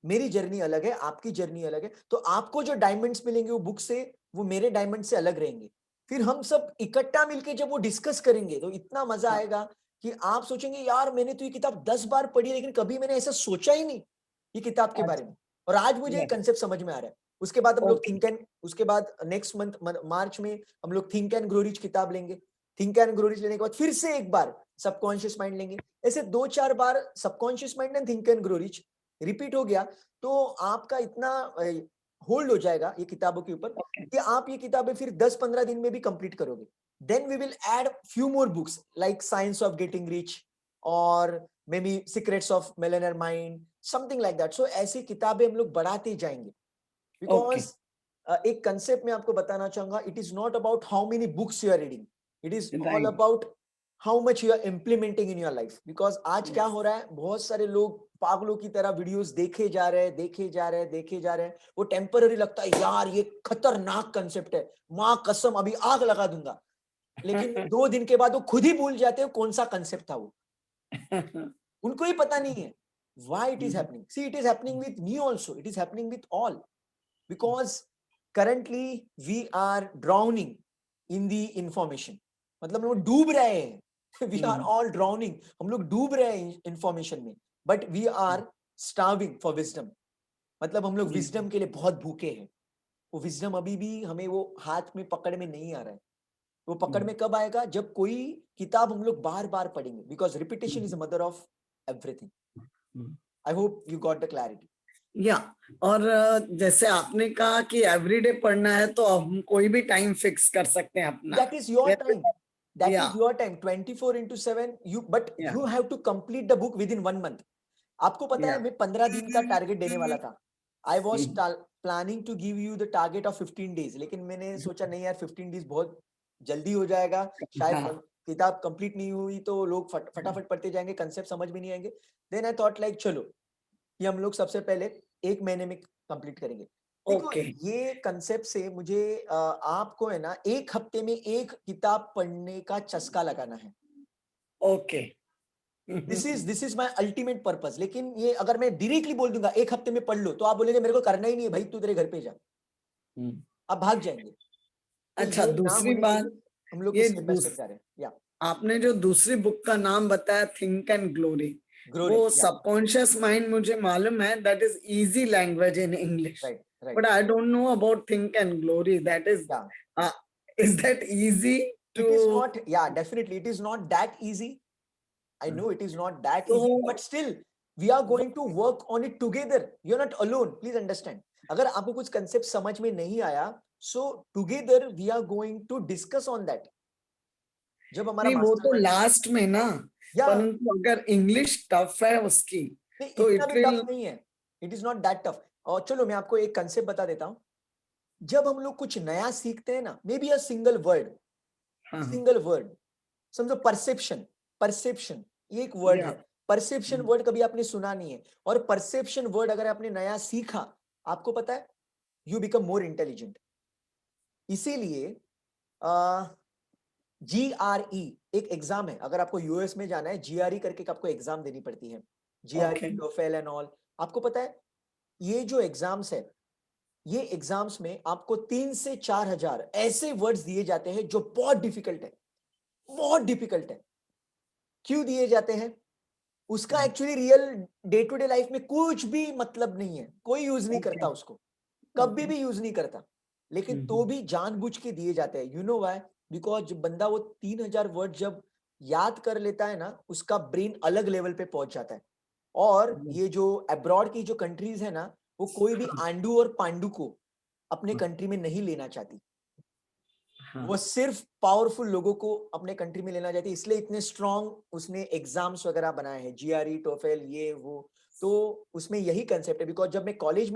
मेरी जर्नी अलग है, आपकी जर्नी अलग है, तो आपको जो डायमंड्स मिलेंगे वो बुक से, वो मेरे डायमंड से अलग रहेंगे। फिर हम सब इकट्ठा मिलके जब वो डिस्कस करेंगे तो इतना मजा आएगा कि आप सोचेंगे यार मैंने तो ये किताब 10 बार पढ़ी लेकिन कभी मैंने ऐसा सोचा ही नहीं ये किताब के बारे अच्छा, में, और आज मुझे ये यस, कंसेप्ट समझ में आ रहा है। उसके बाद हम लोग ओके, थिंक एंड, उसके बाद नेक्स्ट मंथ मार्च में हम लोग थिंक एंड ग्रो रिच किताब लेंगे। थिंक एंड ग्रो रिच लेने के बाद फिर से एक बार सबकॉन्शियस माइंड लेंगे। ऐसे 2-4 बार subconscious mind and think and grow rich repeat हो गया तो आपका इतना होल्ड हो जाएगा ये किताबों के ऊपर ओके, कि आप ये किताबें फिर 10-15 दिन में भी कंप्लीट करोगे। Then we will add few more books like science of getting rich or maybe secrets of millionaire mind, something like that. So ऐसी किताबें हम लोग बढ़ाते जाएंगे, ओके, बिकॉज एक कंसेप्ट मैं आपको बताना चाहूंगा, it is not about how many books you are reading, it is all right, about how much you are implementing in your life. Because आज क्या यस, हो रहा है, बहुत सारे लोग पागलों की तरह वीडियोस देखे जा रहे हैं, देखे जा रहे हैं, देखे जा रहे हैं। वो टेम्पररी लगता है यार ये खतरनाक कंसेप्ट है, माँ कसम अभी आग लगा दूंगा, लेकिन 2 दिन के बाद वो खुद ही भूल जाते हैं कौन सा कंसेप्ट था वो, उनको ही पता नहीं है why it is happening. See, it is happening with me also, it is happening with all, because currently we are drowning in the information, मतलब हम लोग डूब रहे हैं we are all drowning, हम लोग डूब रहे हैं इंफॉर्मेशन में, but we are starving for wisdom, मतलब हम लोग विजडम के लिए बहुत भूखे हैं। वो विजडम अभी भी हमें वो हाथ में पकड़ में नहीं आ रहा है। वो पकड़ में कब आएगा, जब कोई किताब हम लोग बार बार पढ़ेंगे, because repetition is mother of everything. I hope you got the clarity. या और जैसे आपने कहा कि एवरीडे पढ़ना है तो हम कोई भी टाइम फिक्स कर सकते हैं अपना, That is your time, that या is your time, 24/7 you, but या you have to complete the book within 1 month. आपको पता या है मैं 15 दिन का टारगेट देने वाला था। I was planning to give you the target of 15 days, लेकिन मैंने सोचा नहीं यार 15 डेज बहुत जल्दी हो जाएगा, शायद हाँ, किताब कंप्लीट नहीं हुई तो लोग फटाफट पढ़ते जाएंगे, कंसेप्ट समझ में नहीं आएंगे। देन आई थॉट लाइक चलो ये हम लोग सबसे पहले 1 महीने में कंप्लीट करेंगे। देखो ओके, ये कंसेप्ट से मुझे आपको है ना 1 हफ्ते में एक किताब पढ़ने का चस्का लगाना है। Okay, this is my ultimate purpose. लेकिन ये अगर मैं डायरेक्टली बोल दूंगा 1 हफ्ते में पढ़ लो तो आप बोलेंगे मेरे को करना ही नहीं है भाई, तू तेरे घर पे जा, आप भाग जाएंगे। तो अच्छा, ये ना दूसरी होने के बात, लिए हम लोग ये स्टेप बाय स्टेप जा रहे हैं। या आपने जो दूसरी बुक का नाम बताया थिंक एंड ग्लोरी, ग्रो वो रिच, या सबकॉन्शियस माइंड मुझे मालूम है, that is easy language in English, right right but I don't know about think and glory, that या is that easy it is too? Not, या definitely it is not that easy. I know it is not that तो easy, but still we are going to work on it together. You're not alone. Please understand. अगर आपको कुछ कंसेप्ट समझ में नहीं आया, so together we are going to discuss on that. जब हमारा नहीं, वो तो मास्टरमाइंड, लास्ट में ना, या परंतु अगर इंग्लिश टफ है उसकी नहीं तो इतना इट भी विल, टफ नहीं है, it is not that tough. और चलो मैं आपको एक कंसेप्ट बता देता हूँ। जब हम लोग कुछ नया सीखते हैं ना, मे बी अ हाँ, सिंगल वर्ड, समझो परसेप्शन, परसेप्शन ये एक वर्ड या है। परसेप्शन वर्ड कभी आपने सुना नहीं है, और परसेप्शन वर्ड अगर आपने नया सीखा, आपको पता है, यू बिकम मोर इंटेलिजेंट। इसीलिए GRE एक एग्जाम है, अगर आपको यूएस में जाना है, GRE करके आपको एग्जाम देनी पड़ती है, GRE, Okay. TOEFL and all. आपको पता है ये जो एग्जाम्स है, ये एग्जाम्स में आपको 3 से 4 हजार ऐसे वर्ड्स दिए जाते हैं जो बहुत डिफिकल्ट है, बहुत डिफिकल्ट है। क्यों दिए जाते हैं? उसका actually real day to day life में कुछ भी मतलब नहीं है, कोई यूज नहीं करता उसको, कभी भी यूज नहीं करता, लेकिन तो भी जानबूझ के दिए जाते हैं। You know why? बिकॉज जब बंदा वो 3000 वर्ड जब याद कर लेता है ना, उसका ब्रेन अलग लेवल पे पहुंच जाता है। और ये जो अब्रॉड की जो कंट्रीज है ना, वो कोई भी आंडू और पांडू को अपने कंट्री में नहीं लेना चाहती, वो सिर्फ पावरफुल लोगों को अपने कंट्री में लेना चाहती है। इसलिए इतने स्ट्रॉन्ग उसने एग्जाम्स वगैरह बनाए हैं, GRE, TOEFL, ये वो। तो उसमें यही कंसेप्ट है। बिकॉज जब मैं कॉलेज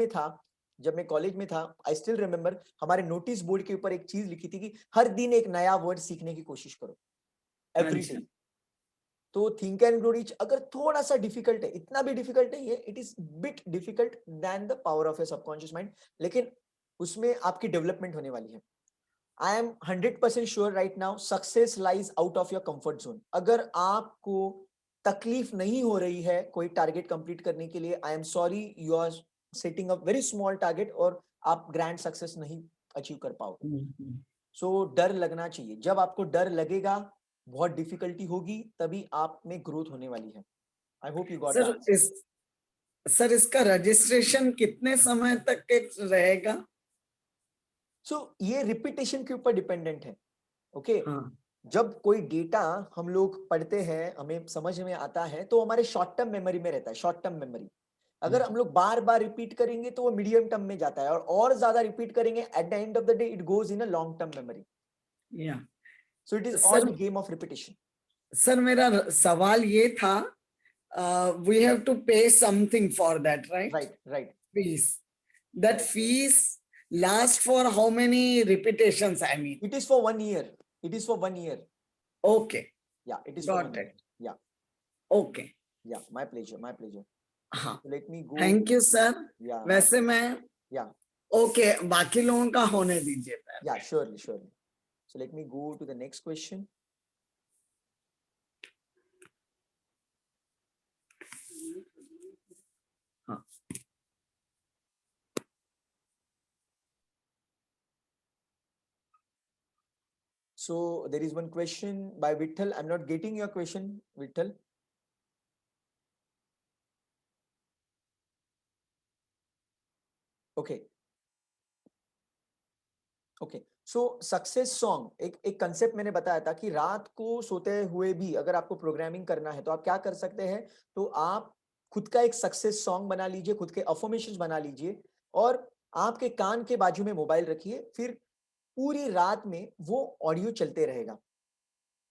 में था, आई स्टिल रिमेम्बर, हमारे नोटिस बोर्ड के ऊपर एक चीज लिखी थी कि हर दिन एक नया वर्ड सीखने की कोशिश करो, एवरी डे। तो थिंक एंड ग्रो रिच अगर थोड़ा सा डिफिकल्ट है, इतना भी डिफिकल्ट नहीं है, it is bit difficult then the power of your subconscious mind, लेकिन उसमें आपकी डेवलपमेंट होने वाली है। I am 100% sure right now, success lies out of your comfort zone. अगर आपको तकलीफ नहीं हो रही है कोई टारगेट कंप्लीट करने के लिए, I am sorry, you are setting a very small target और आप ग्रैंड सक्सेस नहीं अचीव कर पाओगे। सो डर लगना चाहिए। जब आपको डर लगेगा, बहुत डिफिकल्टी होगी, तभी आप में ग्रोथ होने वाली है। आई hope you got that. Sir इसका रजिस्ट्रेशन कितने समय तक के रहेगा? सो ये रिपीटेशन के ऊपर डिपेंडेंट है। ओके हाँ, जब कोई डेटा हम लोग पढ़ते हैं, हमें समझ में आता है, तो हमारे शॉर्ट टर्म मेमोरी में रहता है, शॉर्ट टर्म मेमोरी। अगर हम लोग बार बार रिपीट करेंगे तो वो मीडियम टर्म में जाता है, और ज्यादा रिपीट करेंगे, at the end of the day it goes in a long term memory. या so it is all sir, the game of repetition. Sir मेरा सवाल ये था, we have to pay something for that, right? Right right. Fees. That fees last for how many repetitions? I mean, it is for 1 year. It is for 1 year. okay, Yeah, it is for 1 got year. it. Yeah, Okay, yeah, my pleasure, my pleasure. हाँ, So let me go. Thank you sir. Yeah, वैसे मैं yeah, ओके, बाकी लोगों का होने दीजिए पहले। yeah, surely, surely. So let me go to the next question. हाँ, So there is one question by Vittal. I'm not getting your question, Vittal. Okay. Okay so success song एक कंसेप्ट मैंने बताया था कि रात को सोते हुए भी अगर आपको प्रोग्रामिंग करना है तो आप क्या कर सकते हैं, तो आप खुद का एक सक्सेस सॉन्ग बना लीजिए, खुद के अफर्मेशंस बना लीजिए, और आपके कान के बाजू में मोबाइल रखिए, फिर पूरी रात में वो ऑडियो चलते रहेगा।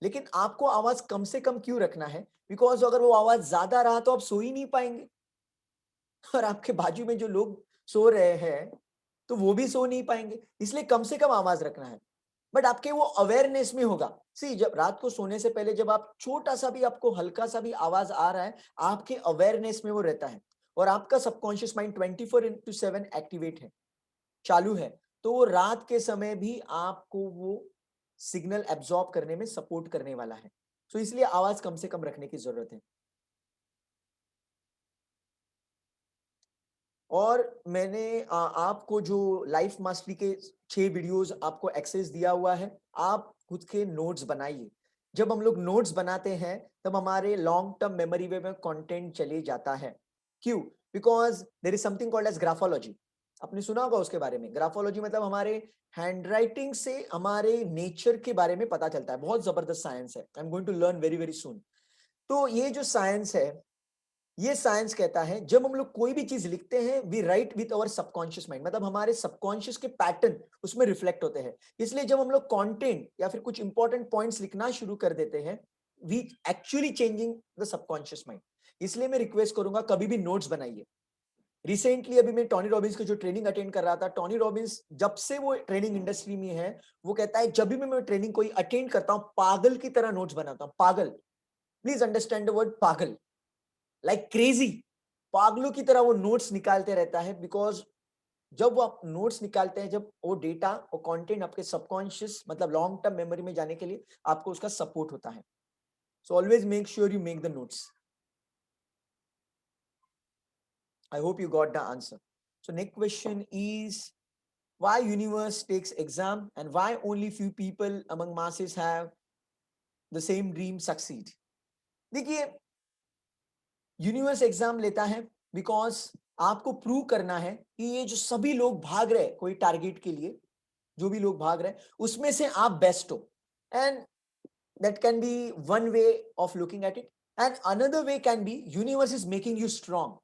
लेकिन आपको आवाज कम से कम क्यों रखना है? बिकॉज अगर वो आवाज ज्यादा रहा तो आप सो ही नहीं पाएंगे, और आपके बाजू में जो लोग सो रहे हैं तो वो भी सो नहीं पाएंगे। इसलिए कम से कम आवाज रखना है, बट आपके वो अवेयरनेस में होगा। सी जब रात को सोने से पहले जब आप छोटा सा भी, आपको हल्का सा भी आवाज आ रहा है, आपके अवेयरनेस में वो रहता है, और आपका सबकॉन्शियस माइंड 24/7 एक्टिवेट है, चालू है, तो वो रात के समय भी आपको वो सिग्नल एब्जॉर्ब करने में सपोर्ट करने वाला है। तो इसलिए आवाज कम से कम रखने की जरूरत है। और मैंने आपको जो लाइफ मास्टरी के 6 वीडियोस आपको एक्सेस दिया हुआ है, आप खुद के नोट्स बनाइए। जब हम लोग नोट्स बनाते हैं तब हमारे लॉन्ग टर्म मेमोरी वे में कंटेंट चले जाता है। क्यों? Because there is something called as graphology. आपने सुना होगा उसके बारे में। ग्राफोलॉजी मतलब हमारे हैंडराइटिंग से हमारे नेचर के बारे में पता चलता है। बहुत जबरदस्त साइंस है। I am going to learn very very soon. तो ये जो साइंस है, ये साइंस कहता है जब हम लोग कोई भी चीज लिखते हैं, we write with our subconscious mind, मतलब हमारे सबकॉन्शियस के पैटर्न उसमें रिफ्लेक्ट होते हैं। इसलिए जब हम लोग कंटेंट या फिर कुछ इंपॉर्टेंट पॉइंट्स लिखना शुरू कर देते हैं, we actually changing the subconscious mind. इसलिए मैं रिक्वेस्ट करूंगा, कभी भी नोट्स बनाइए। रिसेंटली अभी मैं टोनी रॉबिन्स की जो ट्रेनिंग अटेंड कर रहा था, टोनी रॉबिन्स जब से वो ट्रेनिंग इंडस्ट्री में है, वो कहता है जब भी मैं ट्रेनिंग कोई अटेंड करता हूं, पागल की तरह नोट्स बनाता हूं। पागल, प्लीज अंडरस्टैंड द वर्ड पागल। लाइक क्रेजी, पागलों की तरह वो नोट्स निकालते रहता है, बिकॉज जब वो आप नोट्स निकालते हैं, जब वो डेटा और कंटेंट आपके सबकॉन्शियस मतलब लॉन्ग टर्म मेमोरी में जाने के लिए आपको उसका सपोर्ट होता है. So always make sure you make the notes. I hope you got the answer. So next question is, why universe takes exam and why only few people among masses have the same dream succeed? देखिए, यूनिवर्स एग्जाम लेता है बिकॉज आपको प्रूव करना है कि ये जो सभी लोग भाग रहे हैं कोई टारगेट के लिए, जो भी लोग भाग रहे हैं उसमें से आप बेस्ट हो. And that can be one way of looking at it. And another way can be universe is making you strong.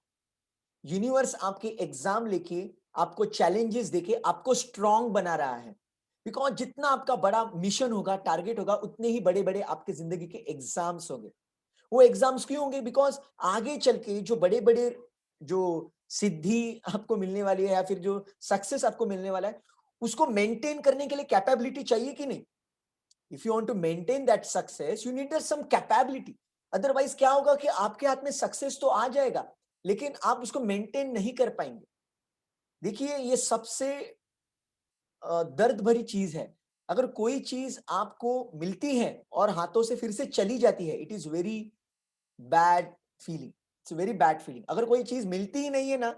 Universe आपके एग्जाम लेके, आपको चैलेंजेस देके आपको स्ट्रांग बना रहा है. बिकॉज जितना आपका बड़ा मिशन होगा, टारगेट होगा, उतने ही बड़े बड़े आपके जिंदगी के एग्जाम्स होंगे. वो एग्जाम्स क्यों होंगे? बिकॉज आगे चल के जो बड़े बड़े जो सिद्धि आपको मिलने वाली है या फिर जो सक्सेस आपको मिलने वाला है, उसको मेंटेन करने के लिए कैपेबिलिटी चाहिए कि नहीं? If you want to maintain that success, you need some capability. Otherwise क्या होगा कि आपके हाथ में सक्सेस तो आ जाएगा, लेकिन आप उसको मेंटेन नहीं कर पाएंगे. देखिए, ये सबसे दर्द भरी चीज है. अगर कोई चीज आपको मिलती है और हाथों से फिर से चली जाती है, it is very bad feeling. It's very bad feeling. अगर कोई चीज मिलती ही नहीं है ना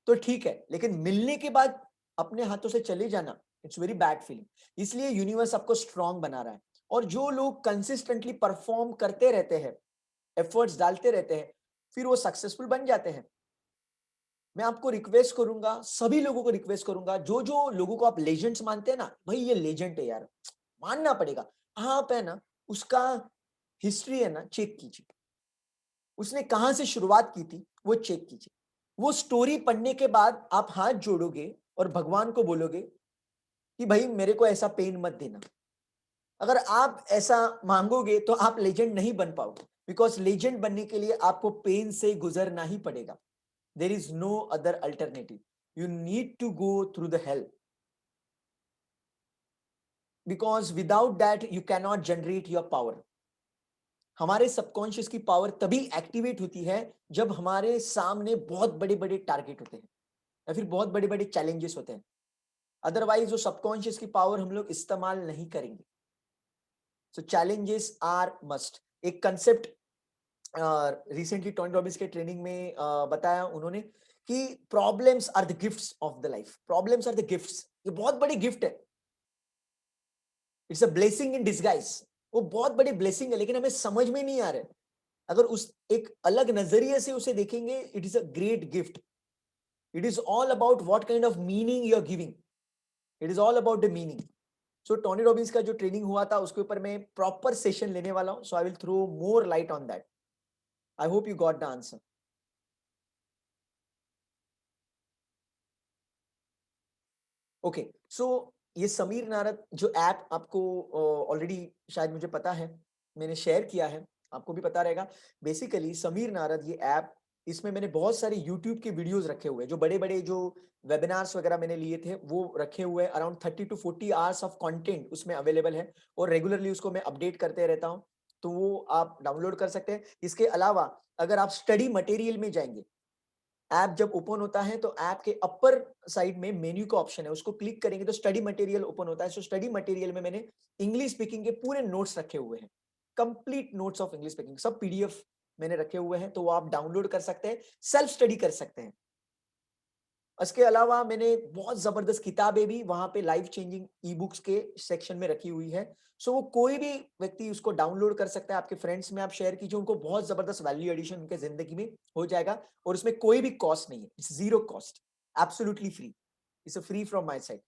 तो ठीक है, लेकिन मिलने के बाद अपने हाथों से चले जाना, इट्स वेरी बैड फीलिंग. इसलिए यूनिवर्स आपको स्ट्रांग बना रहा है. और जो लोग कंसिस्टेंटली परफॉर्म करते रहते हैं, एफर्ट्स डालते रहते हैं, फिर वो सक्सेसफुल बन जाते हैं. मैं आपको रिक्वेस्ट करूंगा, सभी लोगों को रिक्वेस्ट करूंगा, जो जो लोगों को आप लेजेंड्स मानते हैं ना, भाई ये लेजेंड है यार, मानना पड़ेगा. आप है ना, उसका हिस्ट्री है ना, चेक कीजिए. उसने कहां से शुरुआत की थी वो चेक कीजिए. वो स्टोरी पढ़ने के बाद आप हाथ जोड़ोगे और भगवान को बोलोगे कि भाई मेरे को ऐसा पेन मत देना. अगर आप ऐसा मांगोगे तो आप लेजेंड नहीं बन पाओगे, बिकॉज लेजेंड बनने के लिए आपको पेन से गुजरना ही पड़ेगा. There is no other alternative. You need to go through the hell, because without that you can not generate your power. हमारे सबकॉन्शियस की पावर तभी एक्टिवेट होती है जब हमारे सामने बहुत बड़े बड़े टारगेट होते हैं या फिर बहुत बड़े बड़े चैलेंजेस होते हैं. अदरवाइज वो सबकॉन्शियस की पावर हम लोग इस्तेमाल नहीं करेंगे. So challenges are must. एक कंसेप्ट रिसेंटली टोनी रॉबिन्स के ट्रेनिंग में बताया उन्होंने कि problems are the gifts of the life. Problems are the gifts. ये बहुत बड़ी गिफ्ट है. It's a blessing in disguise. वो बहुत बड़ी ब्लेसिंग है, लेकिन हमें समझ में नहीं आ रहा है. अगर उस एक अलग नजरिए से उसे देखेंगे, it is a great gift. It is all about what kind of meaning you are giving. It is all about the meaning. So Tony Robbins का जो ट्रेनिंग हुआ था उसके ऊपर मैं प्रॉपर सेशन लेने वाला हूं. So I will throw more light on that. I hope you got the answer. Okay, so ये समीर नारद जो ऐप आपको ऑलरेडी शायद मुझे पता है, मैंने शेयर किया है, आपको भी पता रहेगा. बेसिकली समीर नारद ये ऐप, इसमें मैंने बहुत सारे यूट्यूब के वीडियोस रखे हुए हैं, जो बड़े बड़े जो वेबिनार्स वगैरह मैंने लिए थे वो रखे हुए हैं. Around 30 to 40 hours of content उसमें अवेलेबल है और रेगुलरली उसको मैं अपडेट करते रहता हूँ. तो वो आप डाउनलोड कर सकते हैं. इसके अलावा अगर आप स्टडी मटेरियल में जाएंगे, ऐप जब ओपन होता है तो ऐप के अपर साइड में मेन्यू का ऑप्शन है, उसको क्लिक करेंगे तो स्टडी मटेरियल ओपन होता है. सो स्टडी मटेरियल में मैंने इंग्लिश स्पीकिंग के पूरे नोट्स रखे हुए हैं, complete notes of English speaking, सब पीडीएफ मैंने रखे हुए हैं. तो वो आप डाउनलोड कर सकते हैं, सेल्फ स्टडी कर सकते हैं. इसके अलावा मैंने बहुत जबरदस्त किताबें भी वहां पे लाइफ चेंजिंग ई बुक्स के सेक्शन में रखी हुई है. सो वो कोई भी व्यक्ति उसको डाउनलोड कर सकता है. आपके फ्रेंड्स में आप शेयर कीजिए, उनको बहुत जबरदस्त वैल्यू एडिशन उनके जिंदगी में हो जाएगा. और उसमें कोई भी कॉस्ट नहीं है, it's zero cost, absolutely free. It's free from my side.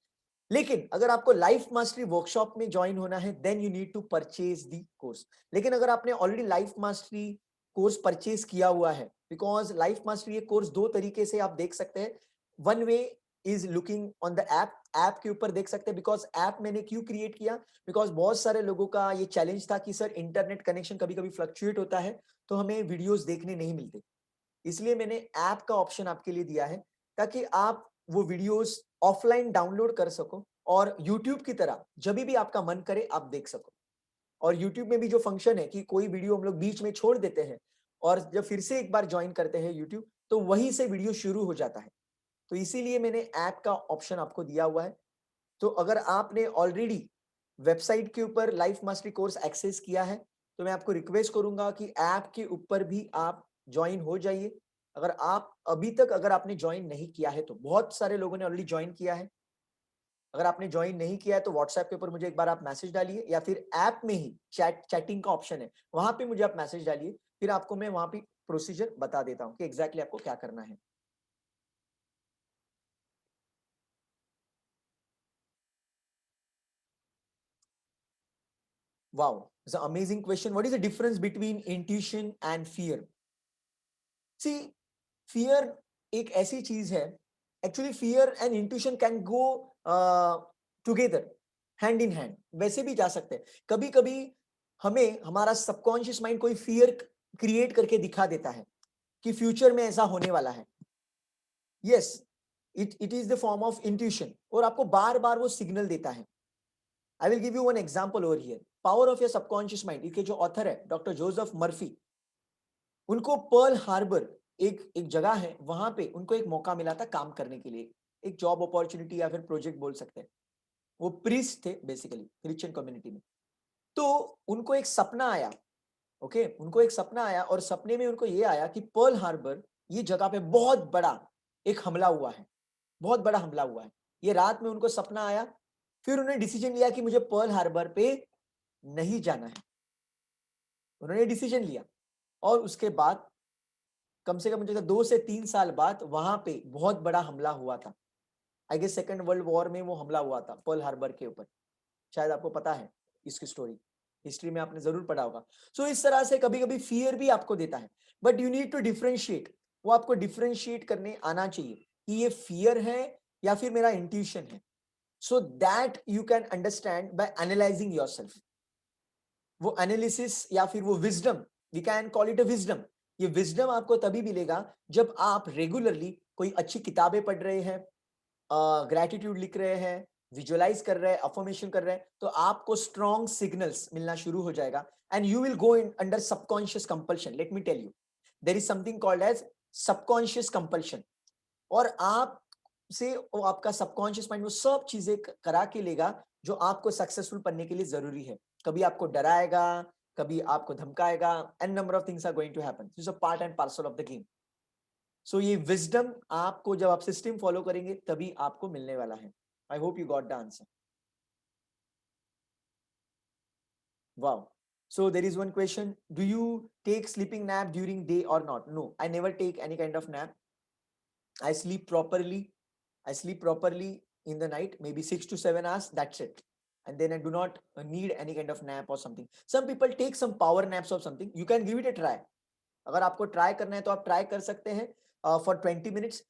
लेकिन अगर आपको लाइफ मास्टरी वर्कशॉप में ज्वाइन होना है, then you need to purchase the course. लेकिन अगर आपने already life mastery course purchase किया हुआ है, बिकॉज लाइफ मास्टरी ये कोर्स दो तरीके से आप देख सकते हैं. One way is looking on the app. App के ऊपर देख सकते हैं, बिकॉज ऐप मैंने क्यों क्रिएट किया, बिकॉज बहुत सारे लोगों का ये चैलेंज था कि सर इंटरनेट कनेक्शन कभी कभी फ्लक्चुएट होता है तो हमें वीडियोस देखने नहीं मिलते. इसलिए मैंने ऐप का ऑप्शन आपके लिए दिया है, ताकि आप वो वीडियोस ऑफलाइन डाउनलोड कर सको और यूट्यूब की तरह जब भी आपका मन करे आप देख सको. और यूट्यूब में भी जो फंक्शन है कि कोई वीडियो हम लोग बीच में छोड़ देते हैं, और जब फिर से एक बार ज्वाइन करते हैं यूट्यूब तो वहीं से वीडियो शुरू हो जाता है। तो इसीलिए मैंने ऐप का ऑप्शन आपको दिया हुआ है। तो अगर आपने ऑलरेडी वेबसाइट के ऊपर लाइफ मास्टरी कोर्स एक्सेस किया है तो मैं आपको रिक्वेस्ट करूंगा कि ऐप के ऊपर भी आप ज्वाइन हो जाइए। अगर आप अभी तक अगर आपने ज्वाइन नहीं किया है तो बहुत सारे लोगों ने ऑलरेडी ज्वाइन किया है। अगर आपने ज्वाइन नहीं किया है तो व्हाट्सएप के ऊपर मुझे एक बार आप मैसेज डालिए या फिर ऐप में ही चैटिंग का ऑप्शन है, वहां पे मुझे आप मैसेज डालिए, फिर आपको मैं वहां पे प्रोसीजर बता देता हूँ कि एग्जैक्टली आपको क्या करना है। Wow, it's an amazing question. What is the difference between intuition and fear? See, fear एक ऐसी चीज है, actually fear and intuition can go together, hand in hand, वैसे भी जा सकते हैं। कभी कभी हमें हमारा सबकॉन्शियस माइंड कोई फियर क्रिएट करके दिखा देता है कि फ्यूचर में ऐसा होने वाला है। Yes, it is the form of intuition, और आपको बार बार वो सिग्नल देता है। I will give you one example over here, power of your subconscious mind. इसके जो ऑथर है डॉक्टर जोसेफ मर्फी, उनको पर्ल हार्बर एक जगह है, वहां पे उनको एक मौका मिला था काम करने के लिए, एक जॉब अपॉर्चुनिटी या फिर प्रोजेक्ट बोल सकते हैं। वो प्रीस्ट थे बेसिकली क्रिश्चियन कम्युनिटी में। तो उनको एक सपना आया, ओके, उनको एक सपना आया और सपने में उनको ये आया कि पर्ल हार्बर ये जगह पे बहुत बड़ा एक हमला हुआ है, बहुत बड़ा हमला हुआ है। ये रात में उनको सपना आया, फिर उन्होंने डिसीजन लिया कि मुझे पर्ल हार्बर पे नहीं जाना है। उन्होंने डिसीजन लिया और उसके बाद कम से कम मुझे 2 से 3 साल बाद वहां पे बहुत बड़ा हमला हुआ था। I guess second world war में वो हमला हुआ था पर्ल हार्बर के ऊपर। शायद आपको पता है इसकी स्टोरी, हिस्ट्री में आपने जरूर पढ़ा होगा। सो इस तरह से कभी कभी फियर भी आपको देता है, but you need to differentiate. वो आपको डिफरेंशिएट करने आना चाहिए कि ये फियर है या फिर मेरा इंट्यूशन है, so that you can understand by analyzing yourself. वो एनालिसिस या फिर वो wisdom, we can call it a wisdom. ये विजडम आपको तभी मिलेगा जब आप रेगुलरली कोई अच्छी किताबें पढ़ रहे हैं, ग्रेटिट्यूड लिख रहे हैं, विजुअलाइज कर रहे हैं, अफर्मेशन कर रहे हैं, तो आपको स्ट्रॉन्ग सिग्नल्स मिलना शुरू हो जाएगा and you will go in under subconscious compulsion. Let me tell you, there is something called as subconscious compulsion. और आप से वो आपका सबकॉन्शियस माइंड वो सब चीजें करा के लेगा जो आपको सक्सेसफुल बनने के लिए जरूरी है। कभी आपको डराएगा, कभी आपको धमकाएगा, and number of things are going to happen. This is a part and parcel of the game. So ये विजडम आपको जब आप सिस्टम फॉलो करेंगे तभी आपको मिलने वाला है। आई hope you got the answer. Wow, so there is one question, do you take sleeping nap during day or not? No, I never take any kind of nap. I sleep properly. I sleep properly in the night, maybe 6 to 7 hours, that's it. And then I do not need any kind of nap or something. Some people take some power naps or something. You can give it a try. अगर आपको ट्राई करना है तो आप ट्राई कर सकते हैं फॉर 20 मिनट्स।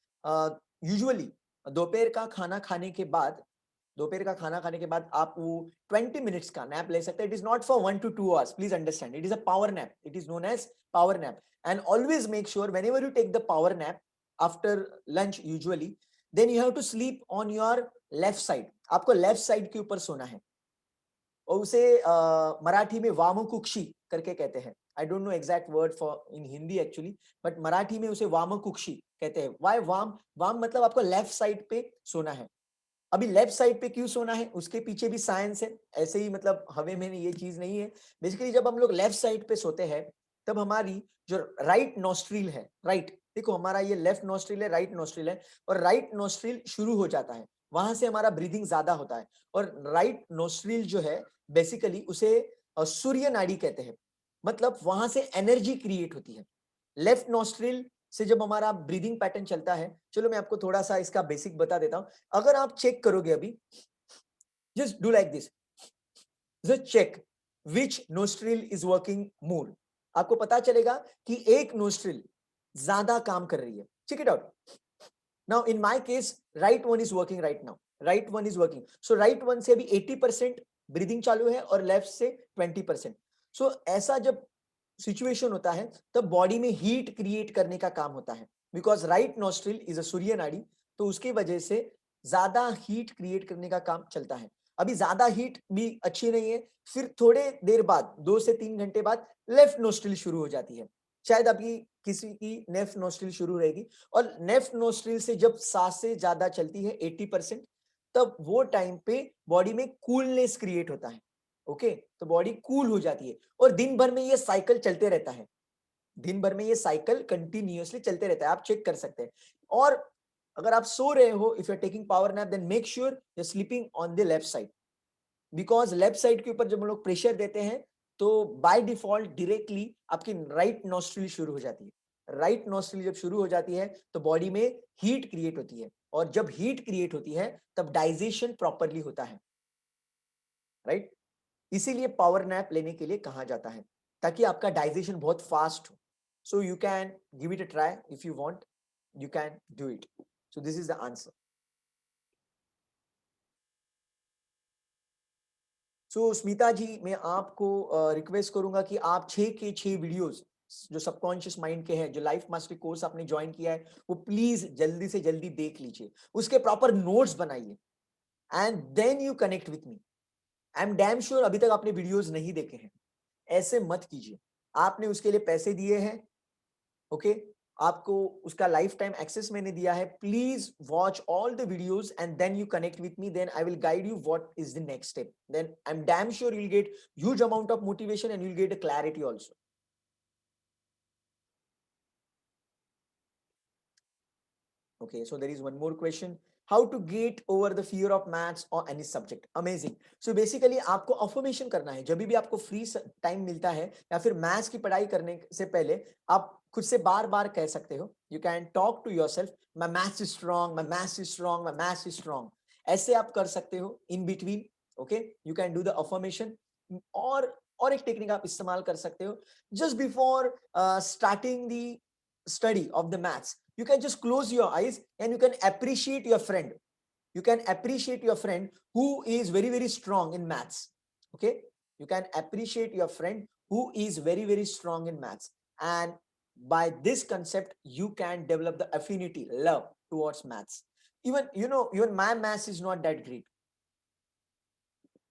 यूजुअली दोपहर का खाना खाने के बाद, दोपहर का खाना खाने के बाद आप वो 20 मिनट्स का नैप ले सकते हैं। It is not for 1 to 2 hours, please understand, it is a power nap, it is known as power nap. And always make sure whenever you take the power nap after lunch usually, then you have to sleep on your left side. आपको लेफ्ट साइड के ऊपर सोना है, और उसे मराठी में वामकुक्षी करके कहते हैं। आई don't no exact word for in Hindi actually, but Marathi में उसे वामकुक्षी कहते हैं। वाई वाम? वाम मतलब आपको लेफ्ट साइड पे सोना है। अभी लेफ्ट साइड पे क्यों सोना है उसके पीछे भी साइंस है, ऐसे ही मतलब हवे में ये चीज नहीं है। बेसिकली जब हम लोग लेफ्ट साइड पे सोते हैं तब हमारी जो राइट नोस्ट्रिल है, राइट, देखो हमारा ये लेफ्ट नोस्ट्रिल है, राइट नोस्ट्रिल है, और राइट नोस्ट्रिल शुरू हो जाता है, वहां से हमारा ब्रीदिंग ज्यादा होता है। और राइट नोस्ट्रिल जो है बेसिकली उसे सूर्य नाड़ी कहते हैं, मतलब वहां से एनर्जी क्रिएट होती है। लेफ्ट नोस्ट्रिल से जब हमारा ब्रीदिंग पैटर्न चलता है, चलो मैं आपको थोड़ा सा इसका बेसिक बता देता हूं। अगर आप चेक करोगे अभी, just do like this, just check which nostril is working more. आपको पता चलेगा कि एक नोस्ट्रिल ज्यादा काम कर रही है। Check it out. Now in my case right one is working right now, right one is working. So right one से अभी 80% ब्रीदिंग चालू है और लेफ्ट से 20%। सो ऐसा जब सिचुएशन होता है तब बॉडी में हीट क्रिएट करने का काम होता है, because right nostril is a सूर्य नाड़ी, तो उसकी वजह से ज्यादा हीट क्रिएट करने का काम चलता है। अभी ज्यादा हीट भी अच्छी नहीं है, फिर थोड़े देर बाद 2 से 3 घंटे बाद लेफ्ट नोस्ट्रिल शुरू हो जाती है। शायद आपकी किसी की नेफ्ट नोस्ट्रिल शुरू रहेगी, और नेफ्ट नोस्ट्रिल से जब सांसें ज्यादा चलती है 80%, तब वो टाइम पे बॉडी में कूलनेस क्रिएट होता है। ओके, तो बॉडी कूल हो जाती है, और दिन भर में ये साइकिल चलते रहता है, दिन भर में ये साइकिल कंटिन्यूअसली चलते रहता है, आप चेक कर सकते हैं। और अगर आप सो रहे हो, if you are taking power nap, then make sure you are sleeping on the left side, because left side के ऊपर जब हम लोग प्रेशर देते हैं तो बाय डिफॉल्ट डायरेक्टली आपकी राइट नॉस्ट्रिल शुरू हो जाती है। राइट नॉस्ट्रिल जब शुरू हो जाती है तो बॉडी में हीट क्रिएट होती है, और जब हीट क्रिएट होती है तब डाइजेशन प्रॉपरली होता है, राइट। इसीलिए पावर नैप लेने के लिए कहा जाता है, ताकि आपका डाइजेशन बहुत फास्ट हो। So you can give it a try, if you want you can do it. So this is the answer. So Smita ji, मैं आपको रिक्वेस्ट करूंगा कि आप 6 के 6 वीडियोस जो सबकॉन्शियस माइंड के हैं, जो लाइफ मास्टरी कोर्स आपने ज्वाइन किया है, वो प्लीज जल्दी से जल्दी देख लीजिए, उसके प्रॉपर नोट्स बनाइए, and then you connect with me. I am damn sure अभी तक आपने वीडियोस नहीं देखे हैं, ऐसे मत कीजिए। आपने उसके लिए पैसे दिए हैं, ओके, आपको उसका लाइफ टाइम एक्सेस मैंने दिया है। Please watch all the videos and then you connect with me, then I will guide you what is the next step, then I am damn sure you will get huge amount of motivation and you will get a clarity also. Okay, so there is one more question. How to get over the fear of maths or any subject? Amazing. So basically आपको अफर्मेशन करना है, जब भी आपको फ्री टाइम मिलता है या फिर मैथ्स की पढ़ाई करने से पहले आप खुद से बार बार कह सकते हो, you can talk to yourself, my maths is strong, my maths is strong, my maths is strong. ऐसे आप कर सकते हो in between. Okay, you can do the affirmation. और एक टेक्निक आप इस्तेमाल कर सकते हो, just before starting the study of the maths, you can just close your eyes and you can appreciate your friend. You can appreciate your friend who is very very strong in maths. Okay, you can appreciate your friend who is very very strong in maths, and by this concept you can develop the affinity, love towards maths. Even you know, even my maths is not that great.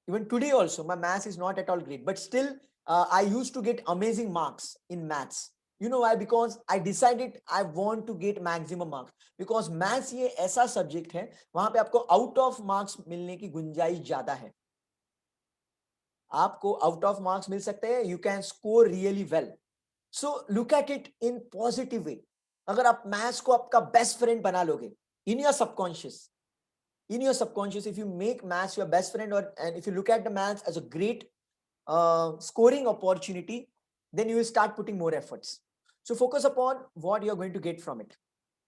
Even today also my maths is not at all great, but still I used to get amazing marks in maths. You know why? Because I decided I want to get maximum marks, because maths ये ऐसा सब्जेक्ट है वहां पे आपको आउट ऑफ मार्क्स मिलने की गुंजाइश ज्यादा है। आपको आउट ऑफ मार्क्स मिल सकते हैं, you can score really well. So look at it in positive way. अगर आप मैथ्स को आपका बेस्ट फ्रेंड बना लोगे in your subconscious, in your subconscious, if you make maths your best friend, or and if you look at the maths as a great scoring opportunity, then you will start putting more efforts. So focus upon what you're going to get from it.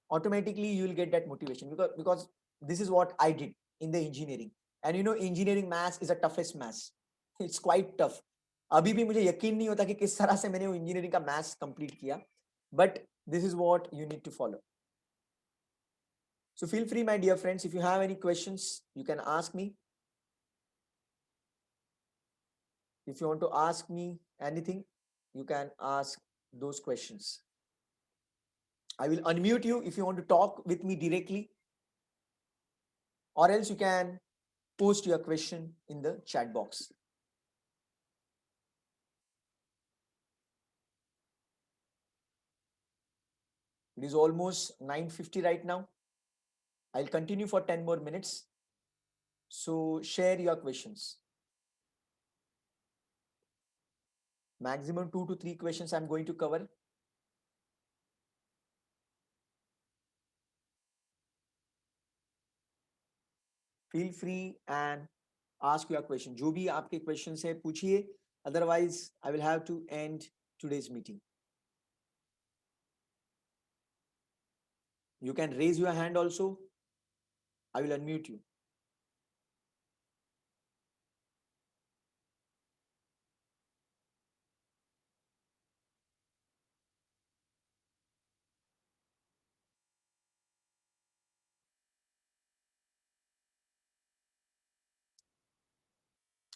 Automatically you will get that motivation, because this is what I did in the engineering. And you know, engineering maths is a toughest maths. It's quite tough. अभी भी मुझे यकीन नहीं होता कि किस तरह से मैंने वो इंजीनियरिंग का मैथ्स कंप्लीट किया, but this is what you need to follow. So feel free, my dear friends, if you have any questions, you can ask me. If you want to ask me anything, you can ask those questions. I will unmute you if you want to talk with me directly, or else you can post your question in the chat box. It is almost 9:50 right now. I'll continue for 10 more minutes. So share your questions. Maximum 2 to 3 questions I'm going to cover. Feel free and ask your question. जो भी आपके questions है पूछिए. Otherwise, I will have to end today's meeting. You can raise your hand also. I will unmute you.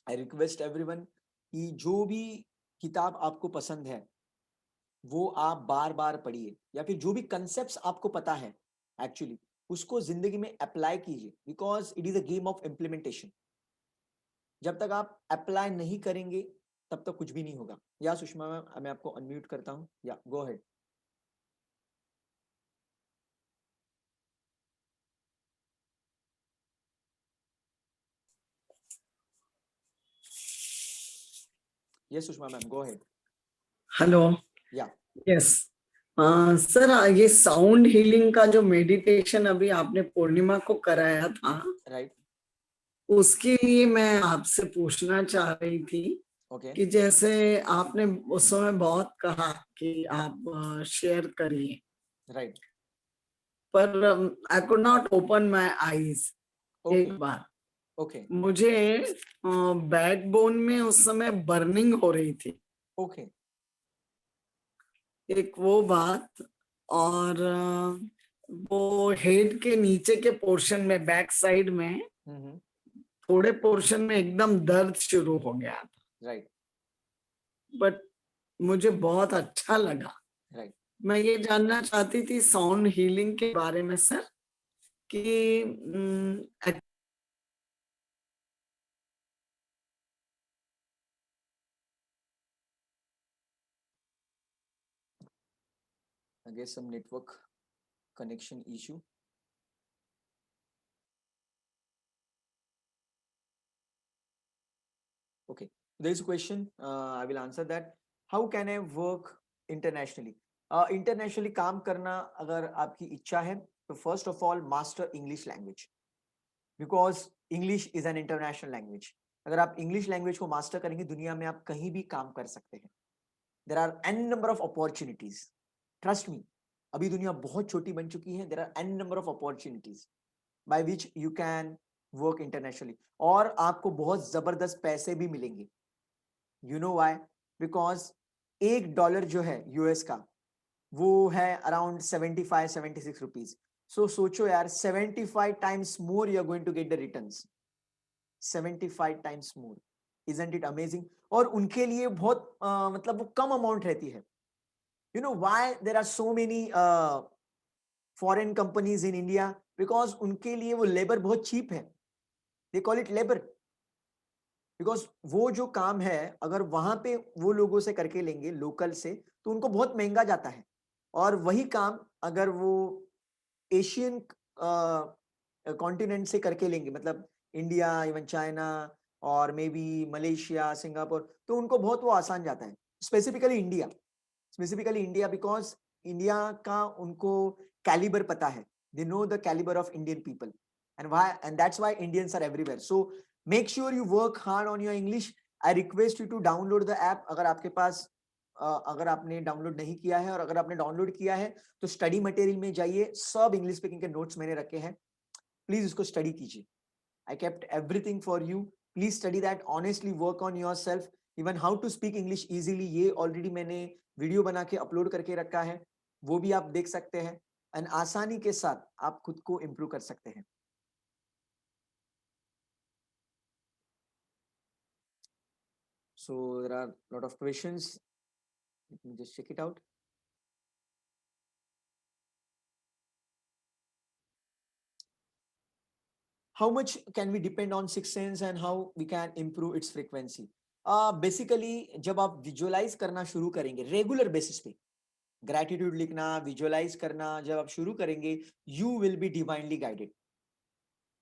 I request everyone कि जो भी किताब आपको पसंद है वो आप बार बार पढ़िए, या फिर जो भी कंसेप्ट्स आपको पता है एक्चुअली उसको जिंदगी में अप्लाई कीजिए, because it is a game of implementation. जब तक आप अप्लाई नहीं करेंगे तब तक कुछ भी नहीं होगा. या सुषमा मैम, मैं आपको अनम्यूट करता हूँ, या go ahead. Yes Sushma ma'am, go ahead. Hello. या यस सर, ये साउंड हीलिंग का जो मेडिटेशन अभी आपने पूर्णिमा को कराया था, राइट, उसके लिए मैं आपसे पूछना चाह रही थी ओके, कि जैसे आपने उस समय बहुत कहा कि आप शेयर करिए, राइट, पर I could not open my eyes. Okay, एक बार ओके, मुझे बैकबोन में उस समय बर्निंग हो रही थी, ओके, एक वो बात, और वो हेड के नीचे के पोर्शन में, बैक साइड में थोड़े पोर्शन में एकदम दर्द शुरू हो गया था, राइट, बट मुझे बहुत अच्छा लगा। राइट। मैं ये जानना चाहती थी साउंड हीलिंग के बारे में सर, कि I guess some network connection issue. Okay, there is a question. I will answer that. How can I work internationally? Internationally काम करना अगर आपकी इच्छा है तो first of all master English language, because English is an international language. अगर आप English language को master करेंगे, दुनिया में आप कहीं भी काम कर सकते हैं. There are n number of opportunities. Trust me, अभी दुनिया बहुत छोटी बन चुकी है. There are n number of opportunities by which you can work internationally. और आपको बहुत जबरदस्त पैसे भी मिलेंगे. You know why? Because $1 जो है यूएस का, वो है अराउंड 75-76 रुपीज. सो सोचो यार, 75 times more you are going to get the returns. 75 times more. Isn't it amazing? और उनके लिए बहुत मतलब वो कम अमाउंट रहती है. You know why there are so many foreign companies in India? Because उनके लिए वो लेबर बहुत चीप है. They call it labour. Because वो जो काम है अगर वहां पे वो लोगों से करके लेंगे लोकल से, तो उनको बहुत महंगा जाता है. और वही काम अगर वो एशियन कॉन्टिनेंट से करके लेंगे, मतलब इंडिया, इवन चाइना, और मे बी मलेशिया, सिंगापुर, तो उनको बहुत वो आसान जाता है. स्पेसिफिकली इंडिया, बिकॉज इंडिया का उनको कैलिबर पता है. They know the calibre of Indian people, and that's why Indians are everywhere. So make sure you work hard on your English. I request you to download the app. अगर आपके पास अगर आपने डाउनलोड नहीं किया है, और अगर आपने डाउनलोड किया है तो स्टडी मटेरियल में जाइए, सब इंग्लिश स्पीकिंग के नोट्स मैंने रखे हैं. प्लीज इसको स्टडी कीजिए. I kept everything for you. Please study that. Honestly work on yourself. Even how to speak English easily, ये ऑलरेडी मैंने वीडियो बना के अपलोड करके रखा है, वो भी आप देख सकते हैं. एंड आसानी के साथ आप खुद को इम्प्रूव कर सकते हैं. So there are a lot of questions. Let me just check it out. How much can we depend on sixth sense and how we can improve its frequency? Basically, जब आप विजुअलाइज करना शुरू करेंगे रेगुलर बेसिस पे, ग्रैटिट्यूड लिखना, विजुअलाइज करना जब आप शुरू करेंगे, you will be divinely guided.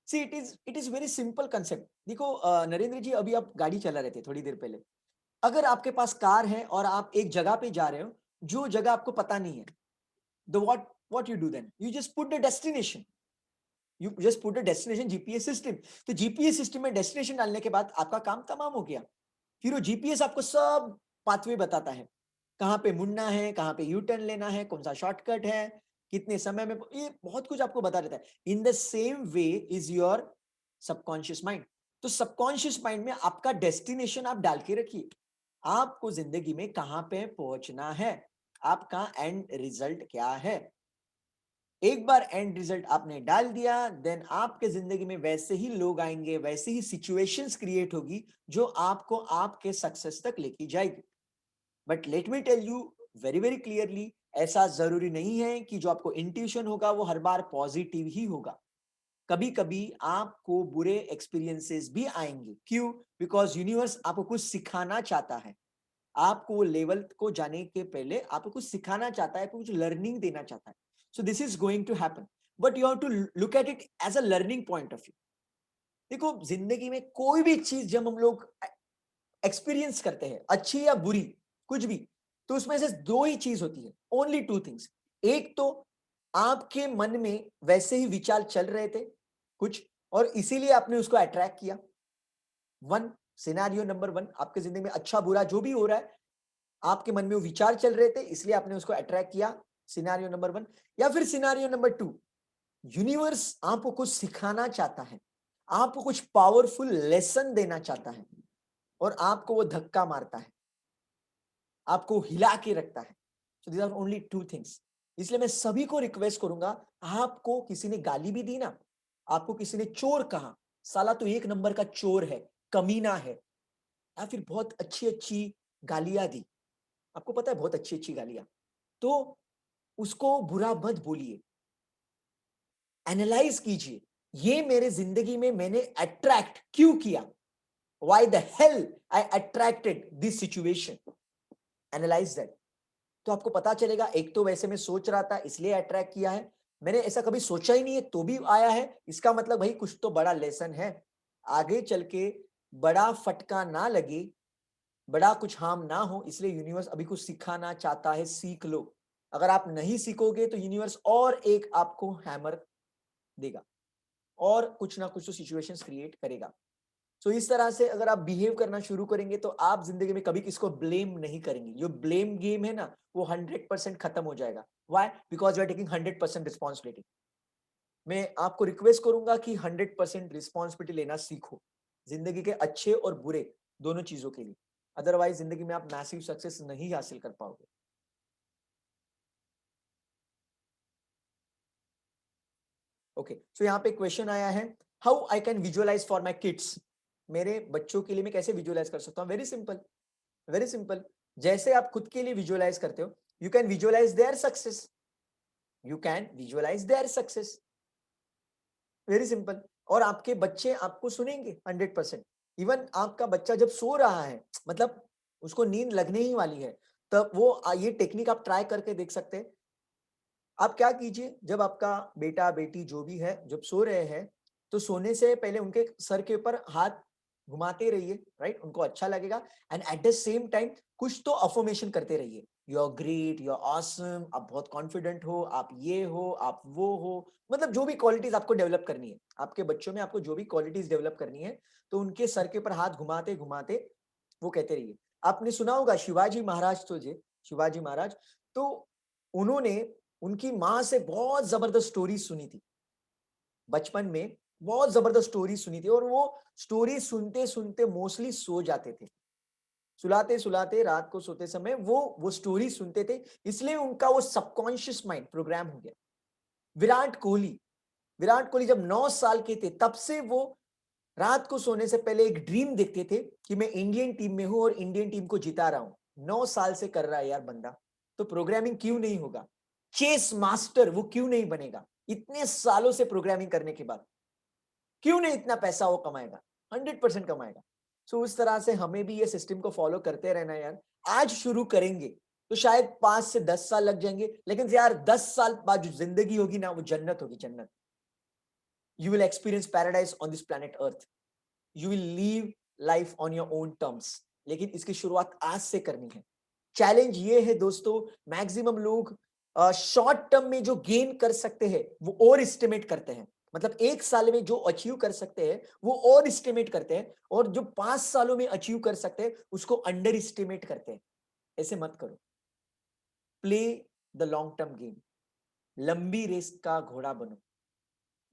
See it is very simple concept. देखो नरेंद्र जी, अभी आप गाड़ी चला रहे थे थोड़ी देर पहले. अगर आपके पास कार है और आप एक जगह पे जा रहे हो जो जगह आपको पता नहीं है, the what you do then? You just put the destination. You just put the destination GPS system. तो जीपीएस सिस्टम में डेस्टिनेशन डालने के बाद आपका काम तमाम हो गया. फिर वो जीपीएस आपको सब पाथवे बताता है, कहाँ पे मुड़ना है, कहाँ पे यू टर्न लेना है, कौन सा शॉर्टकट है, कितने समय में, ये बहुत कुछ आपको बता देता है. In the same way is your subconscious mind. तो सबकॉन्शियस माइंड में आपका डेस्टिनेशन आप डाल के रखिए. आपको जिंदगी में कहाँ पे पहुंचना है, आपका एंड रिजल्ट क्या है. एक बार एंड रिजल्ट आपने डाल दिया, देन आपके जिंदगी में वैसे ही लोग आएंगे, वैसे ही सिचुएशंस क्रिएट होगी जो आपको आपके सक्सेस तक लेके जाएगी. But let me tell you very very clearly, ऐसा जरूरी नहीं है कि जो आपको इंट्यूशन होगा वो हर बार पॉजिटिव ही होगा. कभी कभी आपको बुरे एक्सपीरियंसेस भी आएंगे. क्यों? बिकॉज यूनिवर्स आपको कुछ सिखाना चाहता है. आपको वो लेवल को जाने के पहले आपको कुछ सिखाना चाहता है, कुछ लर्निंग देना चाहता है. So this is going to happen, but you have to look at it as a learning point of view. देखो जिंदगी में कोई भी चीज जब हम लोग एक्सपीरियंस करते हैं, अच्छी या बुरी, कुछ भी, तो उसमें से दो ही चीज होती है, ओनली टू थिंग्स. एक तो आपके मन में वैसे ही विचार चल रहे थे कुछ, और इसीलिए आपने उसको अट्रैक्ट किया. वन सिनेरियो नंबर वन, आपके जिंदगी में अच्छा बुरा जो भी हो रहा है, आपके मन में वो विचार चल रहे थे इसलिए आपने उसको अट्रैक्ट किया, सिनेरियो नंबर वन. या फिर सिनेरियो नंबर टू, यूनिवर्स आपको कुछ सिखाना चाहता है, आपको कुछ पावरफुल लेसन देना चाहता है, और आपको वो धक्का मारता है, आपको हिला के रखता है. So these are only two things. इसलिए मैं सभी को रिक्वेस्ट करूंगा, आपको किसी ने गाली भी दी ना, आपको किसी ने चोर कहा, साला तो एक नंबर का चोर है, कमीना है, या फिर बहुत अच्छी अच्छी गालियां दी, आपको पता है बहुत अच्छी अच्छी गालियां, तो उसको बुरा मत बोलिए, एनालाइज कीजिए, ये मेरे जिंदगी में मैंने अट्रैक्ट क्यों किया, why the hell I attracted this situation, analyse that. तो आपको पता चलेगा, एक तो वैसे मैं सोच रहा था इसलिए अट्रैक्ट किया है, मैंने ऐसा कभी सोचा ही नहीं है तो भी आया है, इसका मतलब भाई कुछ तो बड़ा लेसन है, आगे चल के बड़ा फटका ना लगे, बड़ा कुछ हार्म ना हो, इसलिए यूनिवर्स अभी कुछ सिखाना चाहता है, सीख लो. अगर आप नहीं सीखोगे तो यूनिवर्स और एक आपको हैमर देगा, और कुछ ना कुछ तो सिचुएशंस क्रिएट करेगा. सो इस तरह से अगर आप बिहेव करना शुरू करेंगे तो आप जिंदगी में कभी किसको ब्लेम नहीं करेंगे. जो ब्लेम गेम है ना, वो 100% खत्म हो जाएगा. Why? Because you are taking 100% responsibility. मैं आपको रिक्वेस्ट करूंगा कि 100% रिस्पॉन्सिबिलिटी लेना सीखो, जिंदगी के अच्छे और बुरे दोनों चीजों के लिए. अदरवाइज जिंदगी में आप मैसिव सक्सेस नहीं हासिल कर पाओगे. ओके, सो यहाँ पे क्वेश्चन आया है, how I can visualise for my kids. मेरे बच्चों के लिए मैं कैसे विजुअलाइज कर सकता हूँ? Very simple, very simple. जैसे आप खुद के लिए विजुअलाइज करते हो, you can visualise their success, you can visualise their success, very simple. और आपके बच्चे आपको सुनेंगे 100%. इवन आपका बच्चा जब सो रहा है, मतलब उसको नींद लगने ही वाली है, तब वो ये टेक्निक आप ट्राई करके देख सकते हैं. आप क्या कीजिए, जब आपका बेटा बेटी जो भी है जब सो रहे हैं, तो सोने से पहले उनके सर के ऊपर हाथ घुमाते रहिए, राइट, उनको अच्छा लगेगा. And at the same time कुछ तो अफर्मेशन करते रहिए, you are great, you are awesome, आप बहुत कॉन्फिडेंट हो, आप ये हो, आप वो हो. मतलब जो भी क्वालिटीज आपको डेवलप करनी है, आपके बच्चों में आपको जो भी क्वालिटीज डेवलप करनी है, तो उनके सर के ऊपर हाथ घुमाते घुमाते वो कहते रहिए. आपने सुना होगा शिवाजी महाराज, तो शिवाजी महाराज, तो उन्होंने उनकी माँ से बहुत जबरदस्त स्टोरी सुनी थी बचपन में, बहुत जबरदस्त स्टोरी सुनी थी, और वो स्टोरी सुनते सुनते मोस्टली सो जाते थे, सुलाते सुलाते रात को सोते समय वो स्टोरी सुनते थे, इसलिए उनका वो सबकॉन्शियस माइंड प्रोग्राम हो गया. विराट कोहली, विराट कोहली जब 9 साल के थे, तब से वो रात को सोने से पहले एक ड्रीम देखते थे कि मैं इंडियन टीम में हूं और इंडियन टीम को जिता रहा हूं. 9 साल से कर रहा है यार बंदा, तो प्रोग्रामिंग क्यों नहीं होगा? चेस मास्टर वो क्यों नहीं बनेगा? इतने सालों से प्रोग्रामिंग करने के बाद क्यों नहीं इतना पैसा वो कमाएगा? 100% कमाएगा. सो उस तरह से हमें भी ये सिस्टम को फॉलो करते रहना यार. आज शुरू करेंगे तो शायद 5 से 10 साल लग जाएंगे, लेकिन यार 10 साल बाद जो जिंदगी होगी ना, वो जन्नत होगी, जन्नत. You will experience paradise on this planet earth. You will live life on your own terms. लेकिन इसकी शुरुआत आज से करनी है. चैलेंज ये है दोस्तों, मैक्सिमम लोग शॉर्ट टर्म में जो गेन कर सकते हैं वो ओवर एस्टिमेट करते हैं. मतलब 1 साल में जो अचीव कर सकते हैं वो ओवर एस्टिमेट करते हैं, और जो 5 सालों में अचीव कर सकते हैं उसको अंडर एस्टिमेट करते हैं. ऐसे मत करो. Play the long term game. लंबी रेस का घोड़ा बनो,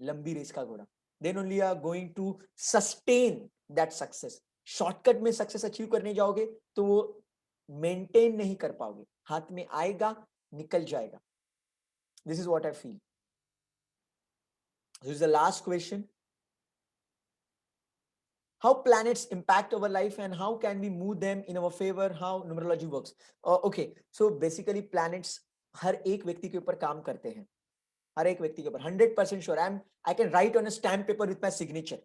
लंबी रेस का घोड़ा. Then only are going to sustain that success. Shortcut में सक्सेस अचीव करने जाओगे तो वो मेंटेन नहीं कर पाओगे, हाथ में आएगा निकल जाएगा. This is what I feel. This is the last question. How planets impact our life and how can we move them in our favor? How numerology works? Okay, so basically planets हर एक व्यक्ति के ऊपर काम करते हैं, हर एक व्यक्ति के ऊपर 100% sure. I can write on a stamp paper with my signature.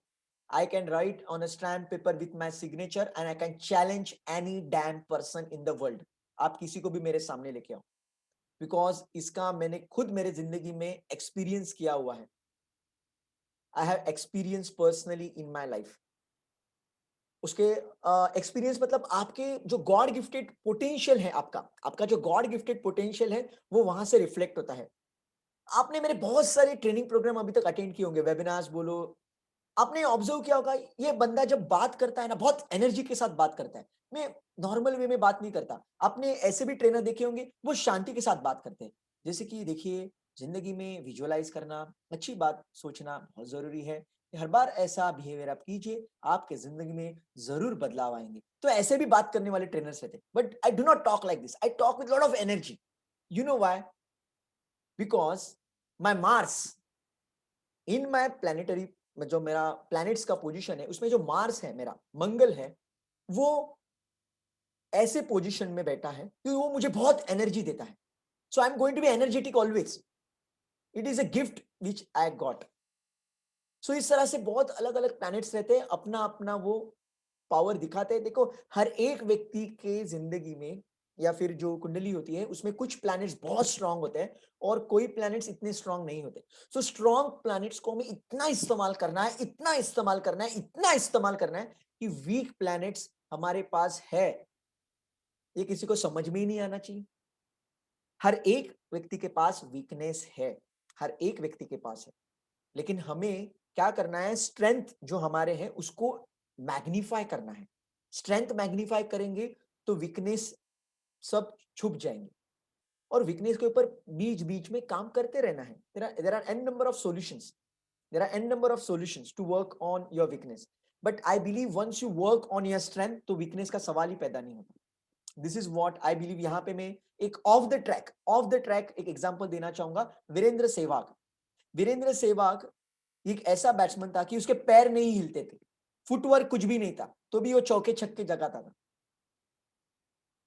I can write on a stamp paper with my signature and I can challenge any damn person in the world. आप किसी को भी मेरे सामने लेके आओ, because इसका मैंने खुद मेरे जिंदगी में एक्सपीरियंस किया हुआ है. I have experienced personally in my life. उसके एक्सपीरियंस मतलब आपके जो गॉड गिफ्टेड पोटेंशियल है, आपका जो गॉड गिफ्टेड पोटेंशियल है वो वहां से रिफ्लेक्ट होता है. आपने मेरे बहुत सारे ट्रेनिंग प्रोग्राम अभी तक अटेंड किए होंगे, वेबिनार्स बोलो. आपने ऑब्जर्व किया होगा, ये बंदा जब बात करता है ना, बहुत एनर्जी के साथ बात करता है. मैं नॉर्मल वे में बात नहीं करता. आपने ऐसे भी ट्रेनर देखे होंगे, वो शांति के साथ बात करते हैं. जैसे कि देखिए, जिंदगी में विजुअलाइज करना, अच्छी बात सोचना बहुत जरूरी है. हर बार ऐसा बिहेवियर आप कीजिए, आपके जिंदगी में जरूर बदलाव आएंगे. तो ऐसे भी बात करने वाले ट्रेनर्स रहते हैं. But I do not talk like this. I talk with lot of energy. You know why? Because my Mars in my planetary, जो मेरा प्लैनेट्स का पोजीशन है उसमें जो मार्स है, मेरा मंगल है, वो ऐसे पोजीशन में बैठा है कि वो मुझे बहुत एनर्जी देता है. So I am going to be energetic always. It is a gift which I got. So इस तरह से बहुत अलग अलग प्लैनेट्स रहते हैं, अपना अपना वो पावर दिखाते हैं. देखो, हर एक व्यक्ति के जिंदगी में या फिर जो कुंडली होती है उसमें कुछ प्लैनेट्स बहुत स्ट्रांग होते हैं और कोई प्लैनेट्स इतने स्ट्रांग नहीं होते. सो स्ट्रांग प्लैनेट्स को हमें इतना इस्तेमाल करना है, इतना इस्तेमाल करना है, इतना इस्तेमाल करना है कि वीक प्लैनेट्स हमारे पास है, ये किसी को समझ में ही नहीं आना चाहिए. हर एक व्यक्ति के पास वीकनेस है, हर एक व्यक्ति के पास है. लेकिन हमें क्या करना है, स्ट्रेंथ जो हमारे हैं उसको मैग्नीफाई करना है. स्ट्रेंथ मैग्नीफाई करेंगे तो वीकनेस सब छुप जाएंगे. और वीकनेस के ऊपर बीच बीच में काम करते रहना है. there are n number of solutions. There are n number of solutions to work on your weakness. But I believe once you work on your strength, तो weakness का सवाल ही पैदा नहीं होता. This is what I believe. यहाँ पे मैं एक ऑफ द ट्रैक एक एग्जांपल देना चाहूंगा. वीरेंद्र सहवाग एक ऐसा बैट्समैन था कि उसके पैर नहीं हिलते थे, फुटवर्क कुछ भी नहीं था, तो भी वो चौके छक्के जगाता था.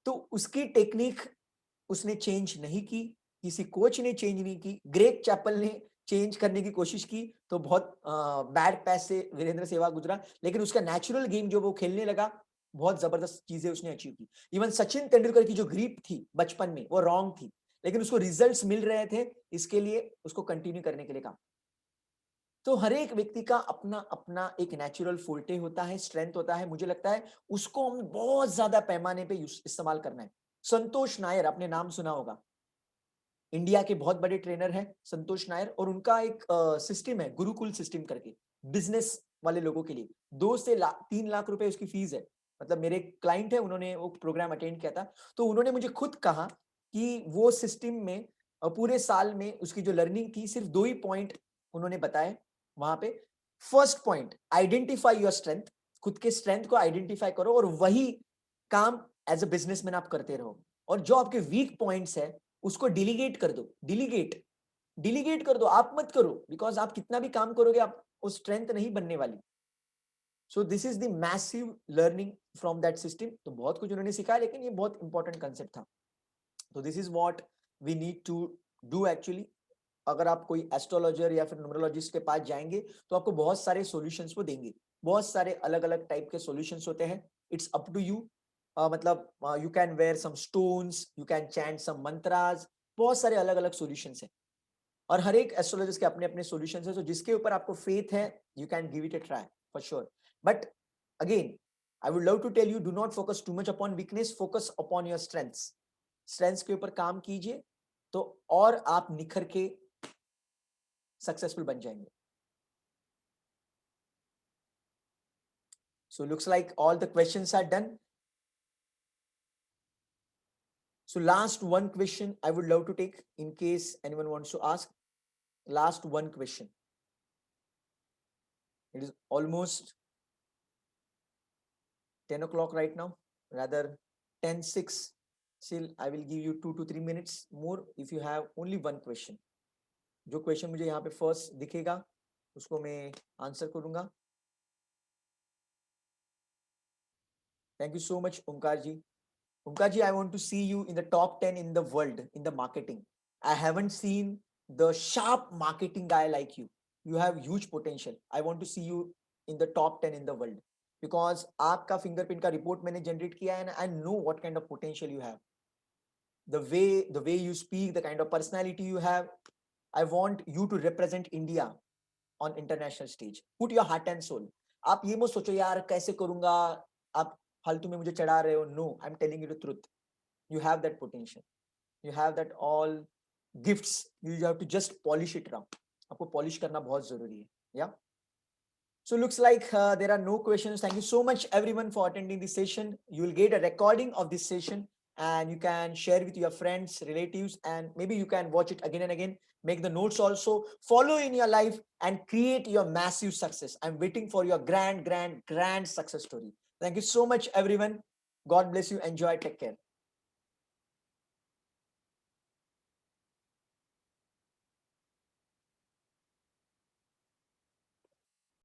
तो उसकी टेक्निक उसने चेंज नहीं की, किसी कोच ने चेंज नहीं की. ग्रेग चैपल ने चेंज करने की कोशिश की तो बहुत बैड पैस से वीरेंद्र सहवाग गुजरा. लेकिन उसका नेचुरल गेम जो वो खेलने लगा, बहुत जबरदस्त चीजें उसने अचीव की. इवन सचिन तेंदुलकर की जो ग्रिप थी बचपन में वो रॉन्ग थी, लेकिन उसको रिजल्ट्स मिल रहे थे, इसके लिए उसको कंटिन्यू करने के लिए कहा. तो हर एक व्यक्ति का अपना अपना एक नेचुरल फोल्टे होता है, स्ट्रेंथ होता है. मुझे लगता है उसको हम बहुत ज्यादा पैमाने पे इस्तेमाल करना है. संतोष नायर, आपने नाम सुना होगा, इंडिया के बहुत बड़े ट्रेनर हैं संतोष नायर. और उनका एक सिस्टम है, गुरुकुल सिस्टम करके, बिजनेस वाले लोगों के लिए. 2 से 3 लाख रुपए उसकी फीस है. मतलब मेरे क्लाइंट है, उन्होंने वो प्रोग्राम अटेंड किया था, तो उन्होंने मुझे खुद कहा कि वो सिस्टम में पूरे साल में उसकी जो लर्निंग थी, सिर्फ 2 ही पॉइंट उन्होंने बताए वहां पे. First point, identify your strength. खुद के स्ट्रेंथ को आइडेंटिफाई करो और वही काम एज अ बिजनेसमैन आप करते रहो. और जो आपके वीक पॉइंट्स है उसको डिलीगेट कर दो. डिलीगेट कर दो, आप मत करो, बिकॉज आप कितना भी काम करोगे आप वो स्ट्रेंथ नहीं बनने वाली. सो this is the massive learning from that system. तो बहुत कुछ उन्होंने सिखाया, लेकिन ये बहुत इंपॉर्टेंट कंसेप्ट था. तो this is what we need to do actually. अगर आप कोई एस्ट्रोलॉजर या फिर न्यूमरोलॉजिस्ट के पास जाएंगे तो आपको बहुत सारे सॉल्यूशंस वो देंगे. बहुत सारे अलग अलग टाइप के सॉल्यूशंस होते हैं. It's up to you. मतलब you can wear some stones, you can chant some mantras. बहुत सारे अलग अलग सॉल्यूशंस हैं और हर एक एस्ट्रोलॉजिस्ट के अपने अपने सॉल्यूशंस हैं. तो जिसके ऊपर आपको फेथ है, you can give it a try for sure. But again, I would love to tell you, do not focus too much upon weakness, focus upon your strengths. Strengths के ऊपर काम कीजिए तो और आप निखर के सक्सेसफुल बन जाएंगे. So looks like all the questions are done. So last one question I would love to take in case anyone wants to ask. Last one question. It is almost 10 o'clock right now, rather 10:06. Still, I will give you 2 to 3 minutes more if you have only one question. जो क्वेश्चन मुझे यहाँ पे फर्स्ट दिखेगा उसको मैं आंसर करूंगा. Thank you so much Omkar ji. Omkar ji, I want to see you in the top 10 in the world in the marketing. I haven't seen the sharp marketing guy like you. You have huge potential. I want to see you in the top 10 in the world, because आपका fingerprint का report मैंने generate किया है, and I know what kind of potential you have. The way you speak, the kind of personality you have, I want you to represent India on international stage. Put your heart and soul. आप ये मत सोचो यार कैसे करूंगा, आप फालतू में मुझे चढ़ा रहे हो. No, I'm telling you the truth. You have that potential. You have that all gifts. You have to just polish it around. आपको polish करना बहुत जरूरी है. Yeah. So looks like there are no questions. Thank you so much everyone for attending this session. You will get a recording of this session and you can share with your friends, relatives, and maybe you can watch it again and again. Make the notes also. Follow in your life and create your massive success. I'm waiting for your grand success story. Thank you so much everyone. God bless you. Enjoy. Take care.